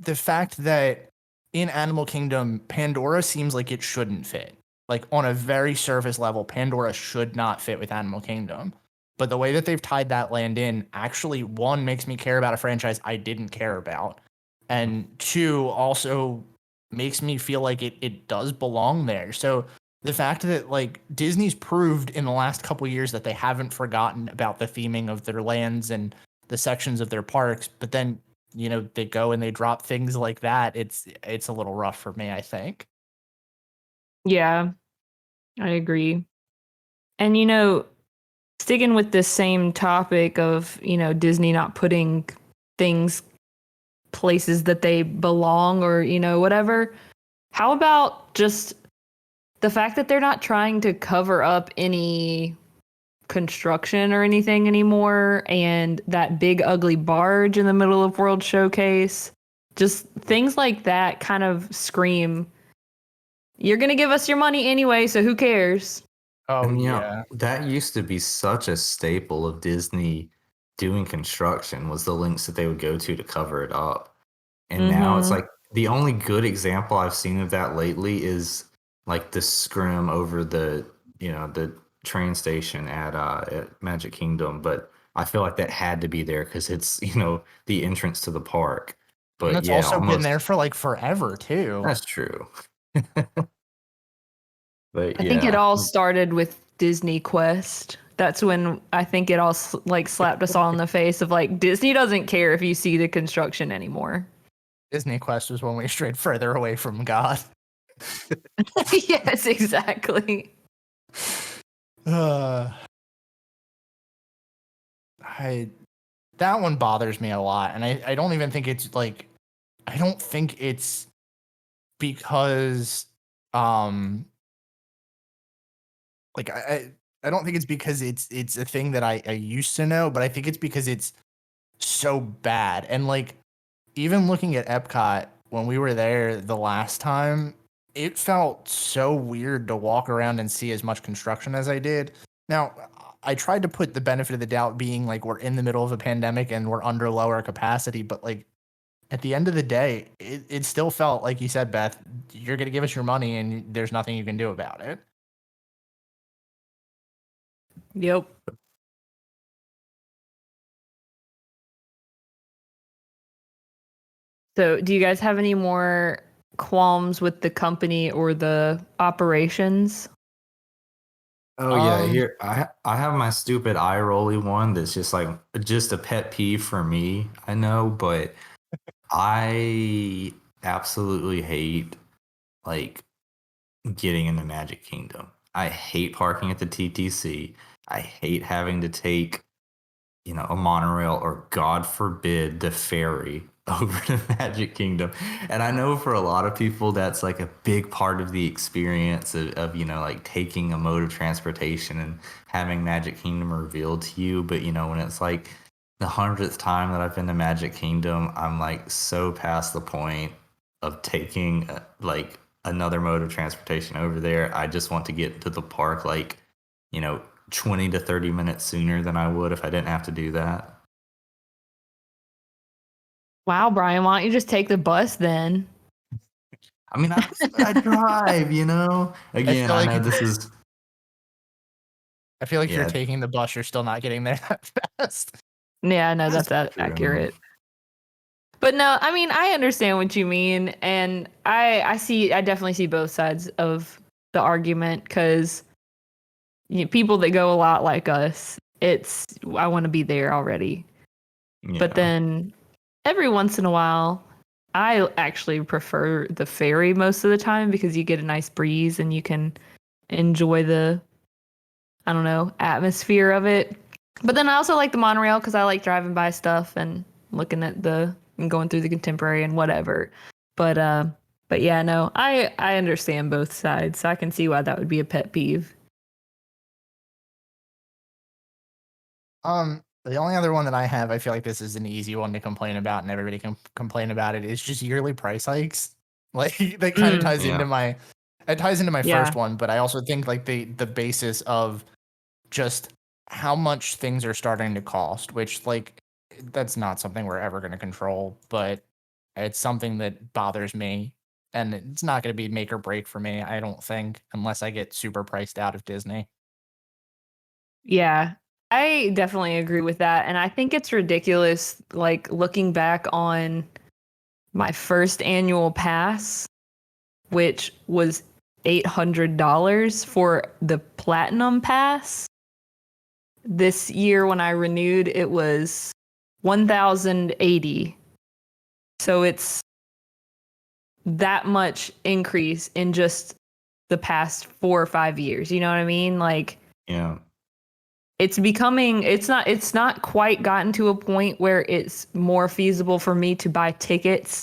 the fact that in Animal Kingdom, Pandora seems like it shouldn't fit. Like on a very surface level, Pandora should not fit with Animal Kingdom. But the way that they've tied that land in actually, one, makes me care about a franchise I didn't care about. And two, also makes me feel like it does belong there. So the fact that like Disney's proved in the last couple years that they haven't forgotten about the theming of their lands and the sections of their parks, but then they go and they drop things like that. It's a little rough for me, I think. Yeah, I agree. And sticking with this same topic of, Disney not putting things places that they belong or, whatever. How about just the fact that they're not trying to cover up any construction or anything anymore, and that big ugly barge in the middle of World Showcase? Just things like that kind of scream, you're going to give us your money anyway, so who cares? Oh And yeah. that used to be such a staple of Disney doing construction was the links that they would go to cover it up. And now it's Mhm. like the only good example I've seen of that lately is like the scrim over the train station at Magic Kingdom. But I feel like that had to be there because it's, the entrance to the park. And But it's yeah, also been almost there for like forever too. that's true. But I think it yeah. all started with Disney Quest. That's when I think it all like slapped us all in the face of like Disney doesn't care if you see the construction anymore. Disney Quest was when we strayed further away from God. Yes, exactly. Uh, I that one bothers me a lot, and I don't even think it's like I don't think it's because um like I don't think it's because it's a thing that I used to know, but I think it's because it's so bad. And like even looking at Epcot when we were there the last time, it felt so weird to walk around and see as much construction as I did. Now, I tried to put the benefit of the doubt being like we're in the middle of a pandemic and we're under lower capacity, but like at the end of the day, it still felt like you said, Beth, you're going to give us your money and there's nothing you can do about it. Yep. So, do you guys have any more qualms with the company or the operations? Oh yeah, here I have my stupid eye rolly one that's just like just a pet peeve for me. I know, but I absolutely hate like getting in the Magic Kingdom. I hate parking at the TTC. I hate having to take, a monorail or God forbid the ferry over to Magic Kingdom. And I know for a lot of people that's like a big part of the experience of like taking a mode of transportation and having Magic Kingdom revealed to you. But when it's like the 100th time that I've been to Magic Kingdom, I'm like so past the point of taking like another mode of transportation over there. I just want to get to the park like, 20 to 30 minutes sooner than I would if I didn't have to do that. Wow, Brian, why don't you just take the bus then? I mean, I drive, Again, feel I like know this is. I feel like if you're Yeah, taking the bus, you're still not getting there that fast. Yeah, no, that's true. accurate. But no, I mean, I understand what you mean, and I definitely see both sides of the argument because people that go a lot like us, I want to be there already. Yeah. But then every once in a while, I actually prefer the ferry most of the time because you get a nice breeze and you can enjoy the, I don't know, atmosphere of it. But then I also like the monorail because I like driving by stuff and looking at and going through the contemporary and whatever. But yeah, no, I understand both sides. So I can see why that would be a pet peeve. The only other one that I have, I feel like this is an easy one to complain about, and everybody can complain about it. Is just yearly price hikes. Like that kind of ties into my, first one, but I also think like the basis of just how much things are starting to cost, which like that's not something we're ever going to control, but it's something that bothers me, and it's not going to be make or break for me, I don't think, unless I get super priced out of Disney. Yeah, I definitely agree with that. And I think it's ridiculous, like looking back on my first annual pass, which was $800 for the platinum pass. This year when I renewed, it was 1,080. So it's that much increase in just the past 4 or 5 years. You know what I mean? Like, Yeah. It's not quite gotten to a point where it's more feasible for me to buy tickets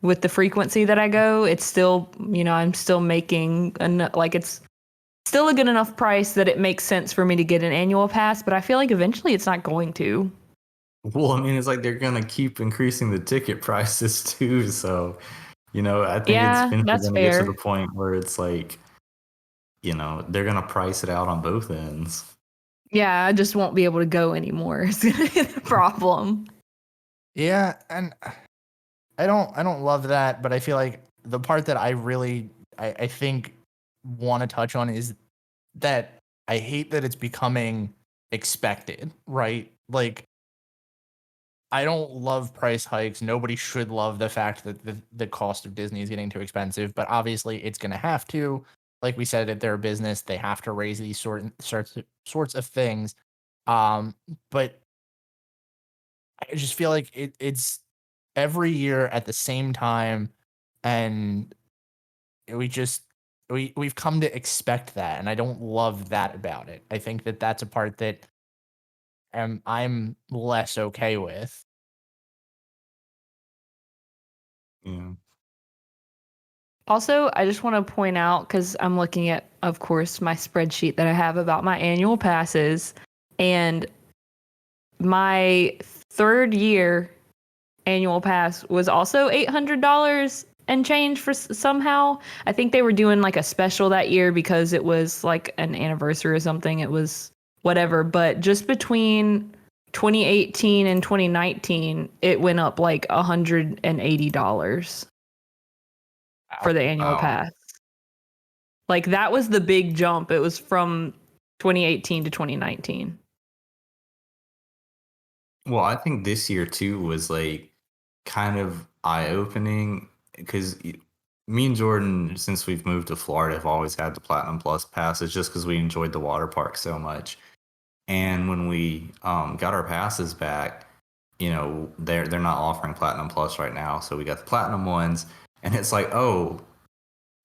with the frequency that I go. It's still, I'm still making it's still a good enough price that it makes sense for me to get an annual pass, but I feel like eventually it's not going to. Well, I mean, it's like they're gonna keep increasing the ticket prices too. So, I think it's Yeah, eventually that's gonna get to fair. the point where it's like, they're gonna price it out on both ends. Yeah, I just won't be able to go anymore. It's gonna be the problem. Yeah, and I don't love that, but I feel like the part that I really I think want to touch on is that I hate that it's becoming expected, right? Like I don't love price hikes. Nobody should love the fact that the cost of Disney is getting too expensive, but obviously it's going to have to. Like we said, at their business, they have to raise these sorts of things. But I just feel like it's every year at the same time, and we just we've come to expect that, and I don't love that about it. I think that that's a part that I'm less okay with. Yeah. Also, I just want to point out because I'm looking at, of course, my spreadsheet that I have about my annual passes, and my third year annual pass was also $800 and change for somehow. I think they were doing like a special that year because it was like an anniversary or something. It was whatever, but just between 2018 and 2019, it went up like $180 for the annual Wow. pass. Like that was the big jump. It was from 2018 to 2019. Well, I think this year too was like kind of eye-opening because me and Jordan, since we've moved to Florida, have always had the Platinum Plus passes just because we enjoyed the water park so much. And when we got our passes back, you know, they're not offering Platinum Plus right now, so we got the Platinum ones, and it's like, oh,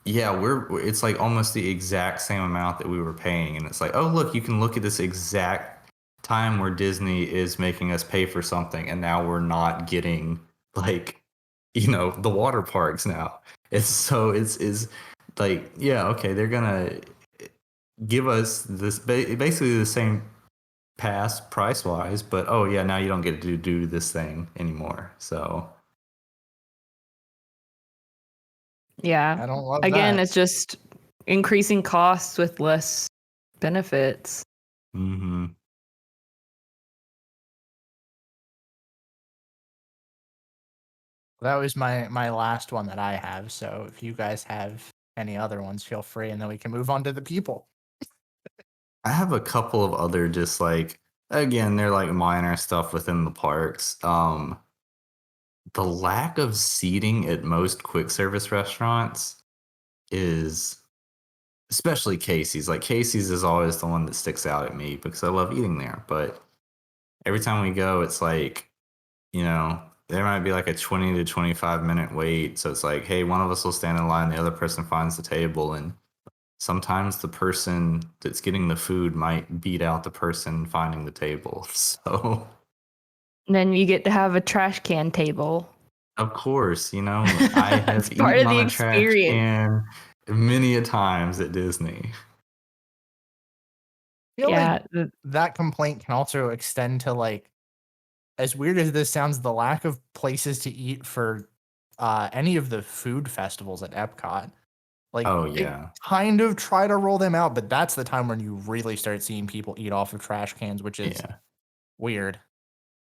yeah, it's like almost the exact same amount that we were paying, and it's like, oh, look, you can look at this exact time where Disney is making us pay for something, and now we're not getting like, you know, the water parks now. It's like, yeah, okay, they're gonna give us this basically the same pass price wise, but oh yeah, now you don't get to do this thing anymore. So Yeah. I don't love Again, that. it's just increasing costs with less benefits. mm-hmm. That was my last one that I have. So if you guys have any other ones, feel free, and then we can move on to the people. I have a couple of other just like, again, they're like minor stuff within the parks. The lack of seating at most quick service restaurants is, especially Casey's. Like Casey's is always the one that sticks out at me because I love eating there. But every time we go, it's like, you know, there might be like a 20 to 25-minute wait. So it's like, hey, one of us will stand in line, the other person finds the table, and sometimes the person that's getting the food might beat out the person finding the table. So And then you get to have a trash can table. of course, you know, I have It's part eaten of the on a trash experience. can many a times at Disney. I feel Yeah. like that complaint can also extend to, like, as weird as this sounds, the lack of places to eat for any of the food festivals at Epcot. Like, Oh they yeah. kind of try to roll them out, but that's the time when you really start seeing people eat off of trash cans, which is Yeah. weird.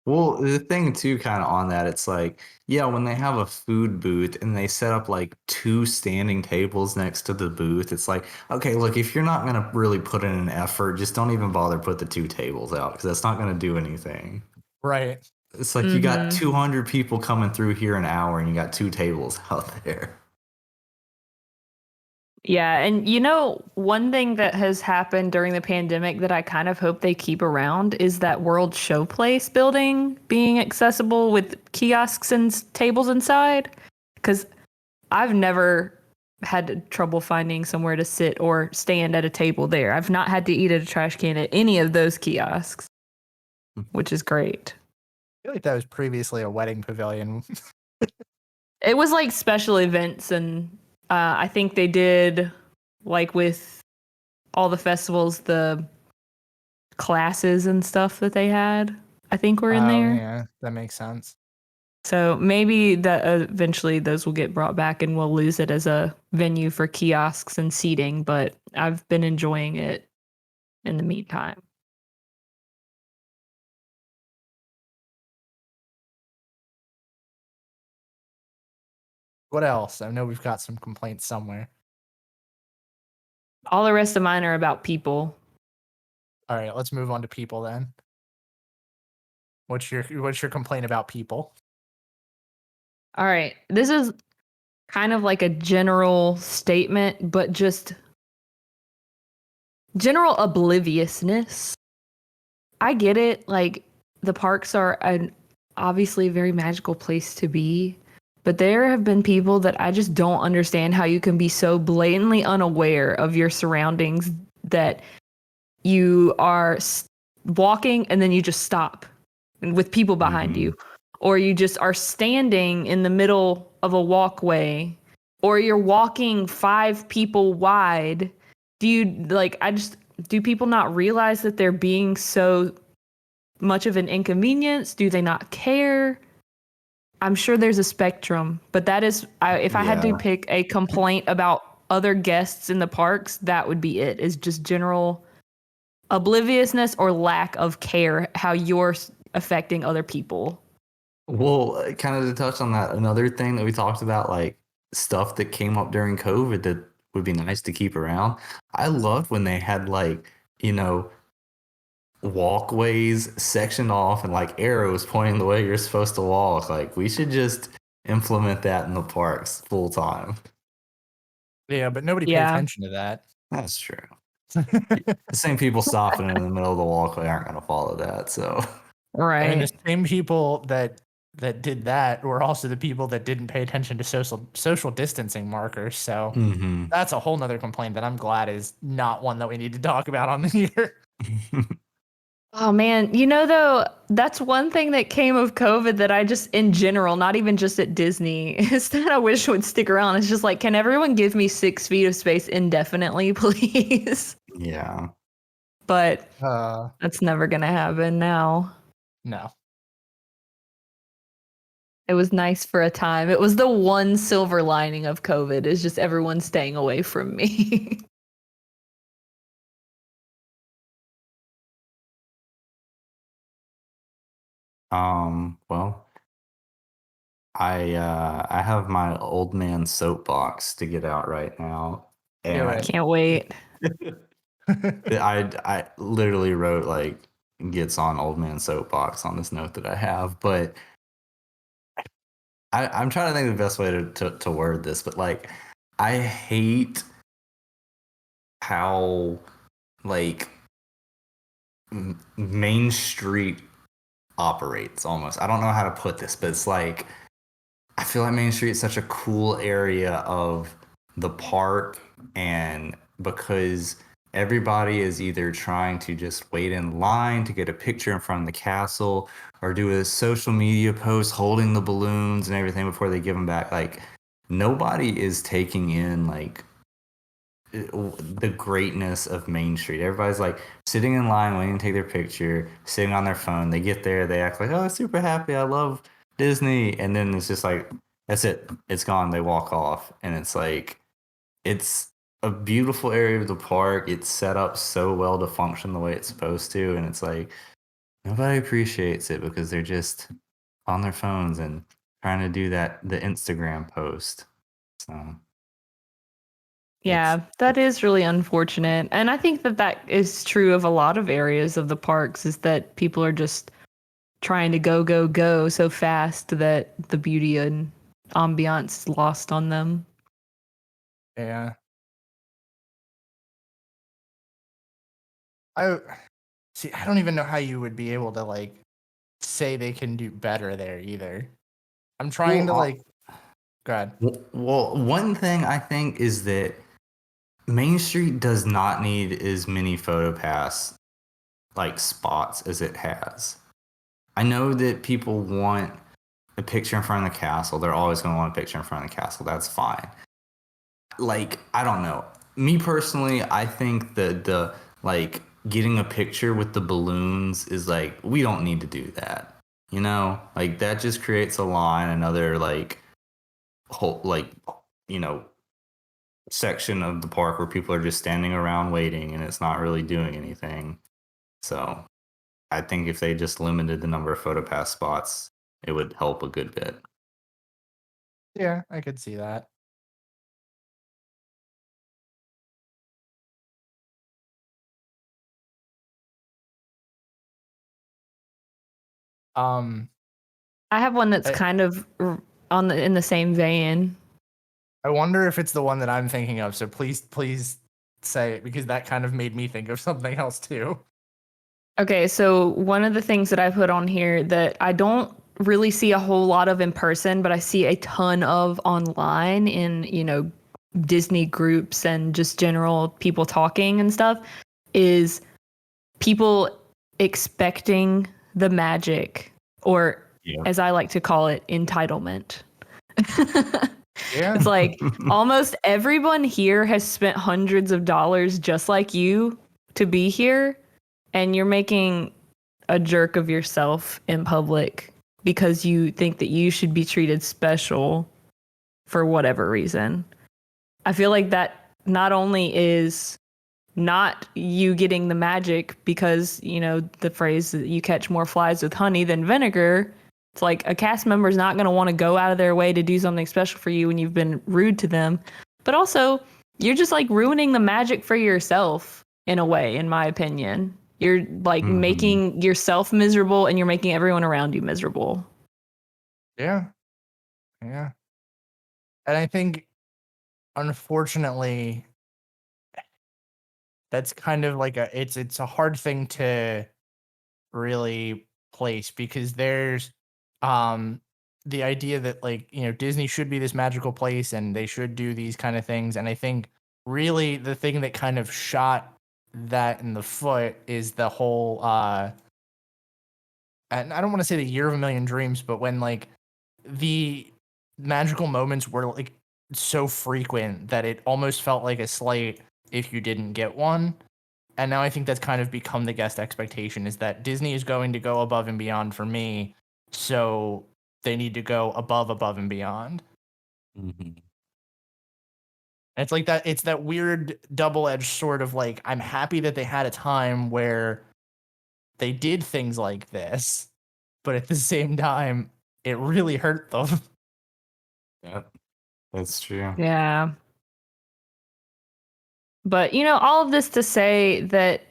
Well, the thing too, kind of on that, it's like, yeah, when they have a food booth and they set up like two standing tables next to the booth, it's like, okay, look, if you're not gonna really put in an effort, just don't even bother put the two tables out because that's not gonna do anything. Right. It's like you got 200 people coming through here an hour and you got two tables out there. Yeah, and you know, one thing that has happened during the pandemic that I kind of hope they keep around is that World Showplace building being accessible with kiosks and tables inside. Because I've never had trouble finding somewhere to sit or stand at a table there. I've not had to eat at a trash can at any of those kiosks, which is great. I feel like that was previously a wedding pavilion. It was like special events, and I think they did, like with all the festivals, the classes and stuff that they had, I think were in there. Yeah, that makes sense. So maybe that eventually those will get brought back and we'll lose it as a venue for kiosks and seating, but I've been enjoying it in the meantime. What else? I know we've got some complaints somewhere. All the rest of mine are about people. All right, let's move on to people then. What's your complaint about people? All right. This is kind of like a general statement, but just general obliviousness. I get it. Like, the parks are an obviously very magical place to be, but there have been people that I just don't understand how you can be so blatantly unaware of your surroundings that you are walking and then you just stop with people behind you, or you just are standing in the middle of a walkway, or you're walking 5 people wide. Do people not realize that they're being so much of an inconvenience? Do they not care? I'm sure there's a spectrum, but that is, if I had to pick a complaint about other guests in the parks, that would be it. Is just general obliviousness or lack of care how you're affecting other people. Well, kind of to touch on that, another thing that we talked about, like stuff that came up during COVID that would be nice to keep around. I loved when they had like, you know, walkways sectioned off and like arrows pointing the way you're supposed to walk. Like we should just implement that in the parks full time. Yeah, but nobody paid Yeah. attention to that. That's true. The same people stopping in the middle of the walkway aren't going to follow that. So Right. And the same people that did that were also the people that didn't pay attention to social distancing markers. So that's a whole nother complaint that I'm glad is not one that we need to talk about on here. Oh man, you know though, that's one thing that came of COVID that I just in general, not even just at Disney, is that I wish would stick around. It's just like, can everyone give me 6 feet of space indefinitely, please? Yeah. But Uh, that's never gonna happen now. no. It was nice for a time. It was the one silver lining of COVID is just everyone staying away from me. Well, I have my old man soapbox to get out right now. And Do it. Can't wait. I literally wrote like gets on old man soapbox on this note that I have, but I'm trying to think of the best way to word this, but like I hate how like Main Street operates almost. I don't know how to put this, but it's like I feel like Main Street is such a cool area of the park, and because everybody is either trying to just wait in line to get a picture in front of the castle or do a social media post holding the balloons and everything before they give them back, like nobody is taking in like the greatness of Main Street. Everybody's like sitting in line waiting to take their picture, sitting on their phone. They get there, they act like, oh, super happy, I love Disney, and then it's just like, that's it, it's gone. They walk off, and it's like, it's a beautiful area of the park. It's set up so well to function the way it's supposed to, and it's like nobody appreciates it because they're just on their phones and trying to do the Instagram post. So Yeah, that is really unfortunate. And I think that is true of a lot of areas of the parks, is that people are just trying to go so fast that the beauty and ambiance is lost on them. Yeah. I don't even know how you would be able to like say they can do better there either. I'm trying to like go ahead. Well, one thing I think is that Main Street does not need as many PhotoPass like spots as it has. I know that people want a picture in front of the castle. They're always going to want a picture in front of the castle. That's fine. Like, I don't know. Me personally, I think the like getting a picture with the balloons is like, we don't need to do that. You know, like that just creates a line, another like whole like, you know, section of the park where people are just standing around waiting and it's not really doing anything. So I think if they just limited the number of PhotoPass spots, it would help a good bit. Yeah, I could see that. I have one that's kind of in the same vein. I wonder if it's the one that I'm thinking of. So please say it, because that kind of made me think of something else too. Okay, so one of the things that I put on here that I don't really see a whole lot of in person, but I see a ton of online in, you know, Disney groups and just general people talking and stuff, is people expecting the magic, or as I like to call it, entitlement. Yeah. It's like almost everyone here has spent hundreds of dollars just like you to be here, and you're making a jerk of yourself in public because you think that you should be treated special for whatever reason. I feel like that not only is not you getting the magic, because, you know, the phrase that you catch more flies with honey than vinegar. It's like a cast member is not going to want to go out of their way to do something special for you when you've been rude to them. But also, you're just like ruining the magic for yourself in a way, in my opinion. You're like Mhm. making yourself miserable and you're making everyone around you miserable. Yeah. Yeah. And I think, unfortunately, that's kind of like it's a hard thing to really place, because there's um the idea that, like, Disney should be this magical place and they should do these kind of things. And I think really the thing that kind of shot that in the foot is the whole and I don't want to say the year of a million dreams, but when, like, the magical moments were, like, so frequent that it almost felt like a slight if you didn't get one. And now I think that's kind of become the guest expectation, is that Disney is going to go above and beyond for me, so they need to go above and beyond. Mhm. And it's like that. It's that weird double-edged sort of, like, I'm happy that they had a time where they did things like this, but at the same time, it really hurt them. Yep, that's true. Yeah. But, all of this to say that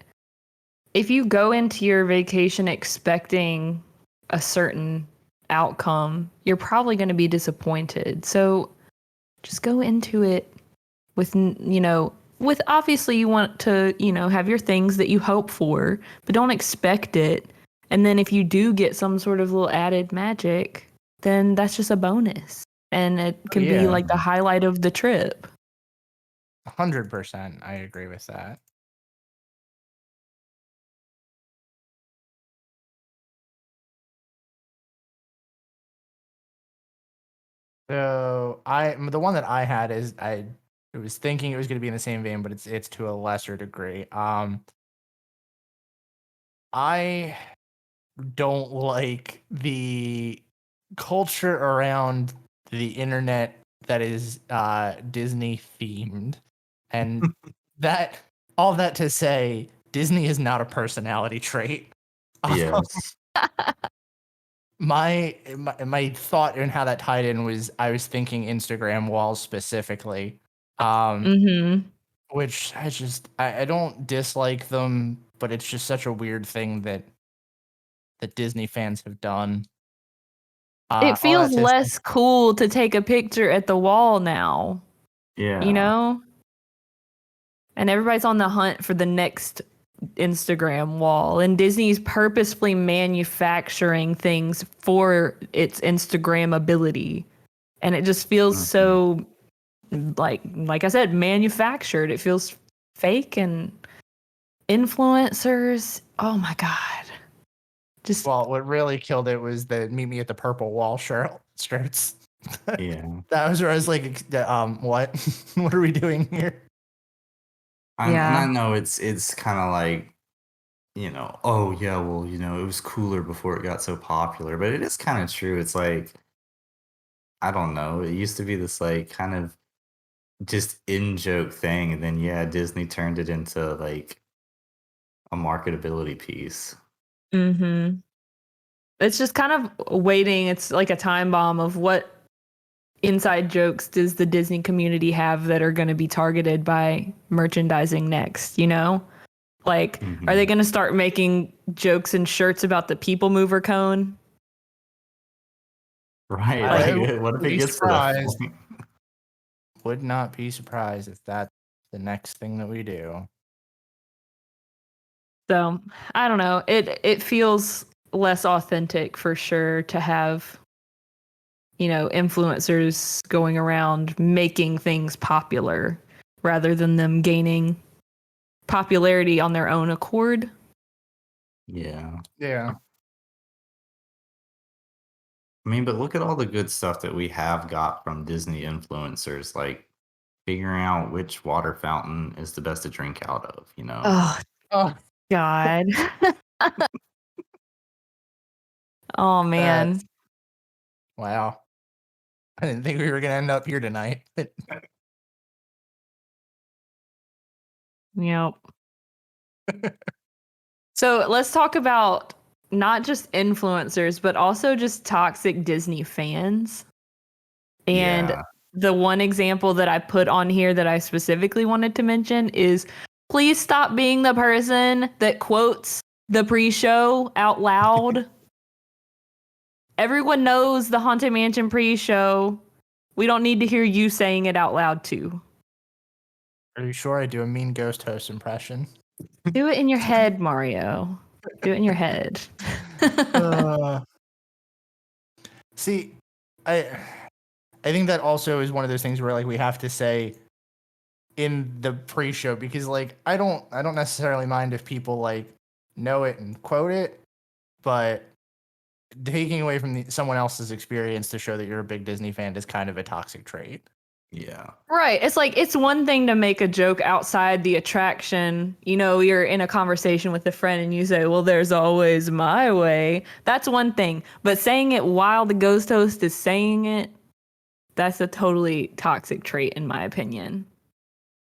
if you go into your vacation expecting a certain outcome, you're probably going to be disappointed. So just go into it with, with obviously you want to, have your things that you hope for, but don't expect it. And then if you do get some sort of little added magic, then that's just a bonus. And it can be Yeah. like the highlight of the trip. 100%. I agree with that. So the one that I had is I was thinking it was going to be in the same vein, but it's to a lesser degree. I don't like the culture around the internet that is Disney themed, and that all that to say, Disney is not a personality trait. Yes. My thought in how that tied in was, I was thinking Instagram walls specifically, Mm-hmm. which I don't dislike them, but it's just such a weird thing that Disney fans have done. It All feels that to say, less cool to take a picture at the wall now, Yeah. And everybody's on the hunt for the next Instagram wall. And Disney's purposefully manufacturing things for its Instagram ability. And it just feels Mhm. so, like I said, manufactured. It feels fake, and influencers. Oh my God. Just well, what really killed it was the "Meet Me at the Purple Wall" shirts. Yeah. That was where I was like, what? What are we doing here? And I Yeah. know it's kind of like, oh yeah, well, it was cooler before it got so popular, but it is kind of true. It's like, I don't know, it used to be this like kind of just in joke thing, and then yeah, Disney turned it into like a marketability piece. Mm-hmm. It's just kind of waiting. It's like a time bomb of what inside jokes does the Disney community have that are going to be targeted by merchandising next, Like, are they Mhm. going to start making jokes and shirts about the people mover cone? Right. I Like, wouldn't what if it be gets to that surprised. point? Would not be surprised if that's the next thing that we do. So, I don't know. It feels less authentic for sure to have, influencers going around making things popular rather than them gaining popularity on their own accord. Yeah. Yeah. I mean, but look at all the good stuff that we have got from Disney influencers, like figuring out which water fountain is the best to drink out of. Oh, Oh, God. Oh, man. that's wow. I didn't think we were gonna end up here tonight. Yep. So let's talk about not just influencers, but also just toxic Disney fans. And Yeah. the one example that I put on here that I specifically wanted to mention is Please stop being the person that quotes the pre-show out loud. Everyone knows the Haunted Mansion pre-show. We don't need to hear you saying it out loud too. Are you sure I do a mean ghost host impression? Do it in your head, Mario. Do it in your head. See, I think that also is one of those things where like we have to say in the pre-show, because like I don't necessarily mind if people like know it and quote it, but taking away from someone else's experience to show that you're a big Disney fan is kind of a toxic trait. Yeah. Right. It's like, it's one thing to make a joke outside the attraction. You know, you're in a conversation with a friend and you say, well, there's always my way. That's one thing. But saying it while the ghost host is saying it, that's a totally toxic trait, in my opinion.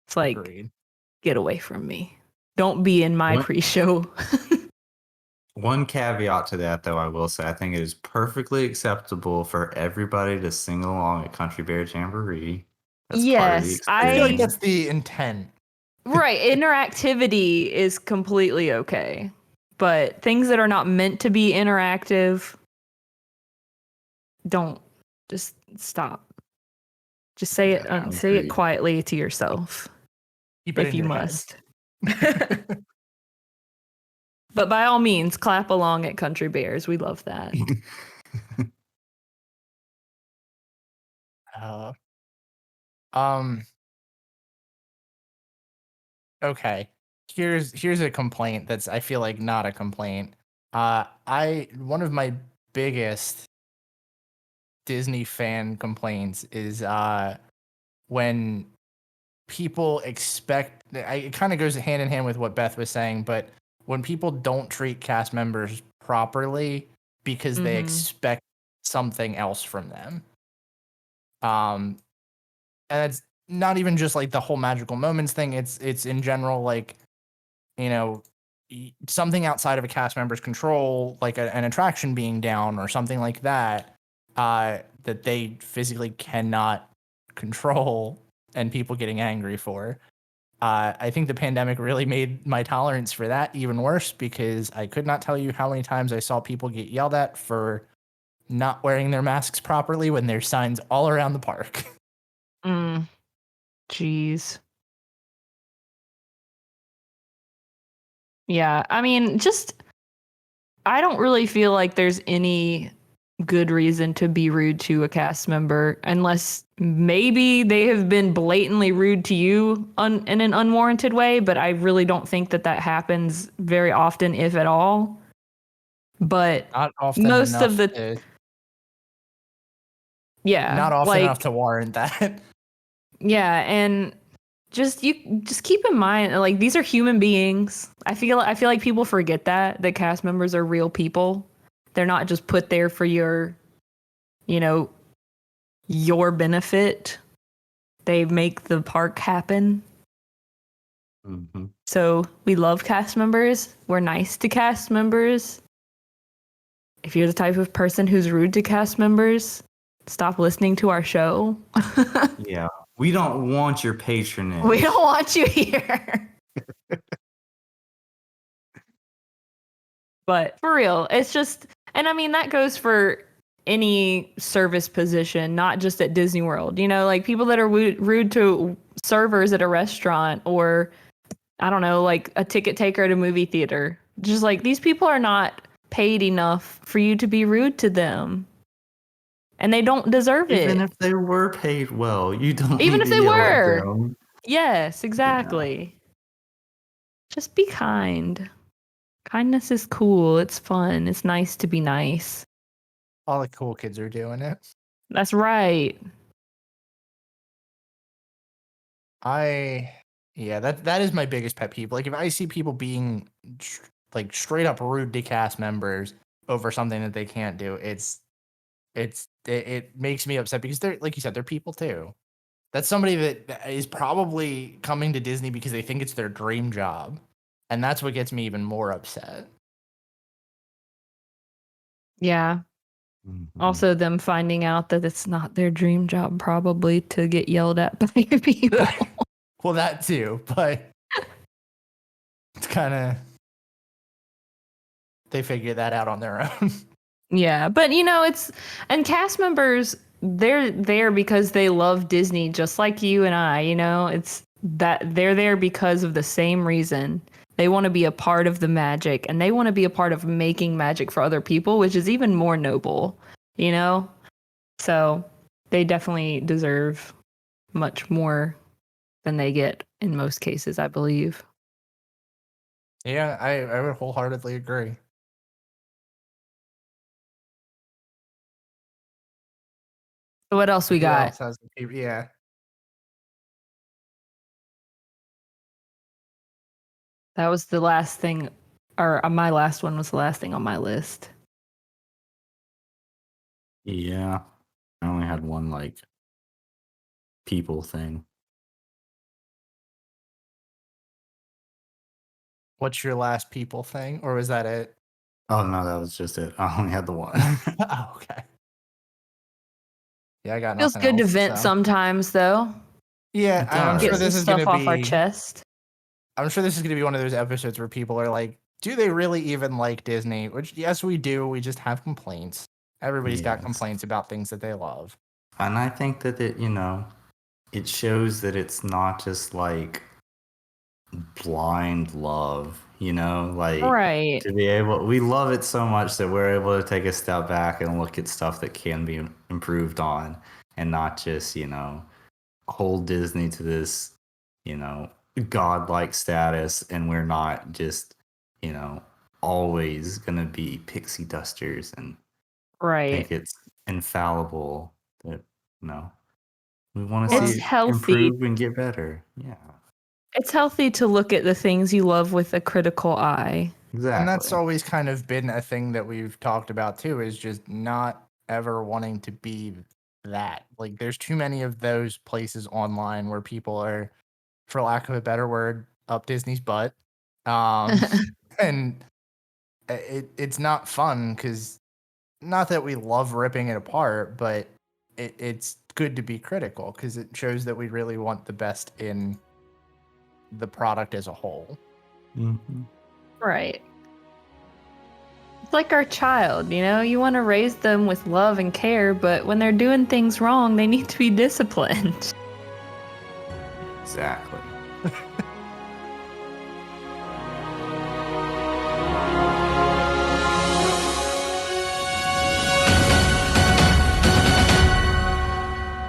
It's like, Agreed. Get away from me. Don't be in my pre-show. One caveat to that, though, I will say, I think it is perfectly acceptable for everybody to sing along at Country Bear Jamboree. That's yes, I feel like that's the intent. Right, interactivity is completely okay, but things that are not meant to be interactive, don't. Just stop. Just say it. Say it quietly to yourself, if you must. But by all means, clap along at Country Bears. We love that. Okay. Here's a complaint that's, I feel like, not a complaint. One of my biggest Disney fan complaints is when people expect, it kind of goes hand in hand with what Beth was saying, but when people don't treat cast members properly because they expect something else from them. And it's not even just like the whole magical moments thing. It's in general, like, you know, something outside of a cast member's control, like an attraction being down or something like that, that they physically cannot control, and people getting angry for. I think the pandemic really made my tolerance for that even worse, because I could not tell you how many times I saw people get yelled at for not wearing their masks properly when there's signs all around the park. Jeez. Yeah, I mean, I don't really feel like there's any good reason to be rude to a cast member, unless maybe they have been blatantly rude to you in an unwarranted way, but I really don't think that happens very often, if at all. But not often most enough of the not often enough to warrant that. Yeah, and just keep in mind, like, these are human beings. I feel like people forget that cast members are real people. They're not just put there for your benefit. They make the park happen. Mm-hmm. So we love cast members. We're nice to cast members. If you're the type of person who's rude to cast members, stop listening to our show. Yeah. We don't want your patronage. We don't want you here. But for real, it's just, and I mean, that goes for any service position, not just at Disney World. You know, like people that are rude to servers at a restaurant, or I don't know, like a ticket taker at a movie theater. Just like, these people are not paid enough for you to be rude to them. And they don't deserve it. Even if they were paid well, you don't. Even if they were. Them. Yes, exactly. Yeah. Just be kind. Kindness is cool. It's fun. It's nice to be nice. All the cool kids are doing it. That's right. That is my biggest pet peeve. Like, if I see people being like straight up rude to cast members over something that they can't do, it makes me upset, because they're, like you said, they're people too. That's somebody that is probably coming to Disney because they think it's their dream job. And that's what gets me even more upset. Yeah. Mm-hmm. Also, them finding out that it's not their dream job, probably, to get yelled at by people. Well, that too, but It's kind of they figure that out on their own. Yeah, but and cast members, they're there because they love Disney just like you and I, it's that they're there because of the same reason. They want to be a part of the magic, and they want to be a part of making magic for other people, which is even more noble, So they definitely deserve much more than they get in most cases, I believe. Yeah, I would wholeheartedly agree. So what else we Who got? else has the people? Yeah. That was the last thing, or my last one was the last thing on my list. Yeah. I only had one, like, people thing. What's your last people thing, or was that it? Oh, no, that was just it. I only had the one. Oh, okay. Yeah, I got Feels nothing good to else, vent so. sometimes, though. Yeah, It I'm does. sure Get some this is gonna stuff off our be. chest. I'm sure this is gonna be one of those episodes where people are like, "Do they really even like Disney?" Which, yes, we do. We just have complaints. Everybody's got Yes. complaints about things that they love. And I think that it shows that it's not just like blind love, like Right. to be able, we love it so much that we're able to take a step back and look at stuff that can be improved on and not just, hold Disney to this, godlike status. And we're not just, always going to be pixie dusters and Right. think it's infallible. That, we want to It's see it healthy. improve and get better. Yeah, It's healthy to look at the things you love with a critical eye. exactly. And that's always kind of been a thing that we've talked about too, is just not ever wanting to be that. Like, there's too many of those places online where people are, for lack of a better word, up Disney's butt. And it's not fun because, not that we love ripping it apart, but it's good to be critical because it shows that we really want the best in the product as a whole. Mm-hmm. Right. It's like our child, you want to raise them with love and care, but when they're doing things wrong, they need to be disciplined. Exactly.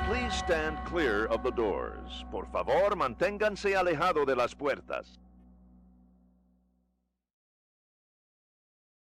Please stand clear of the doors. Por favor, manténganse alejado de las puertas.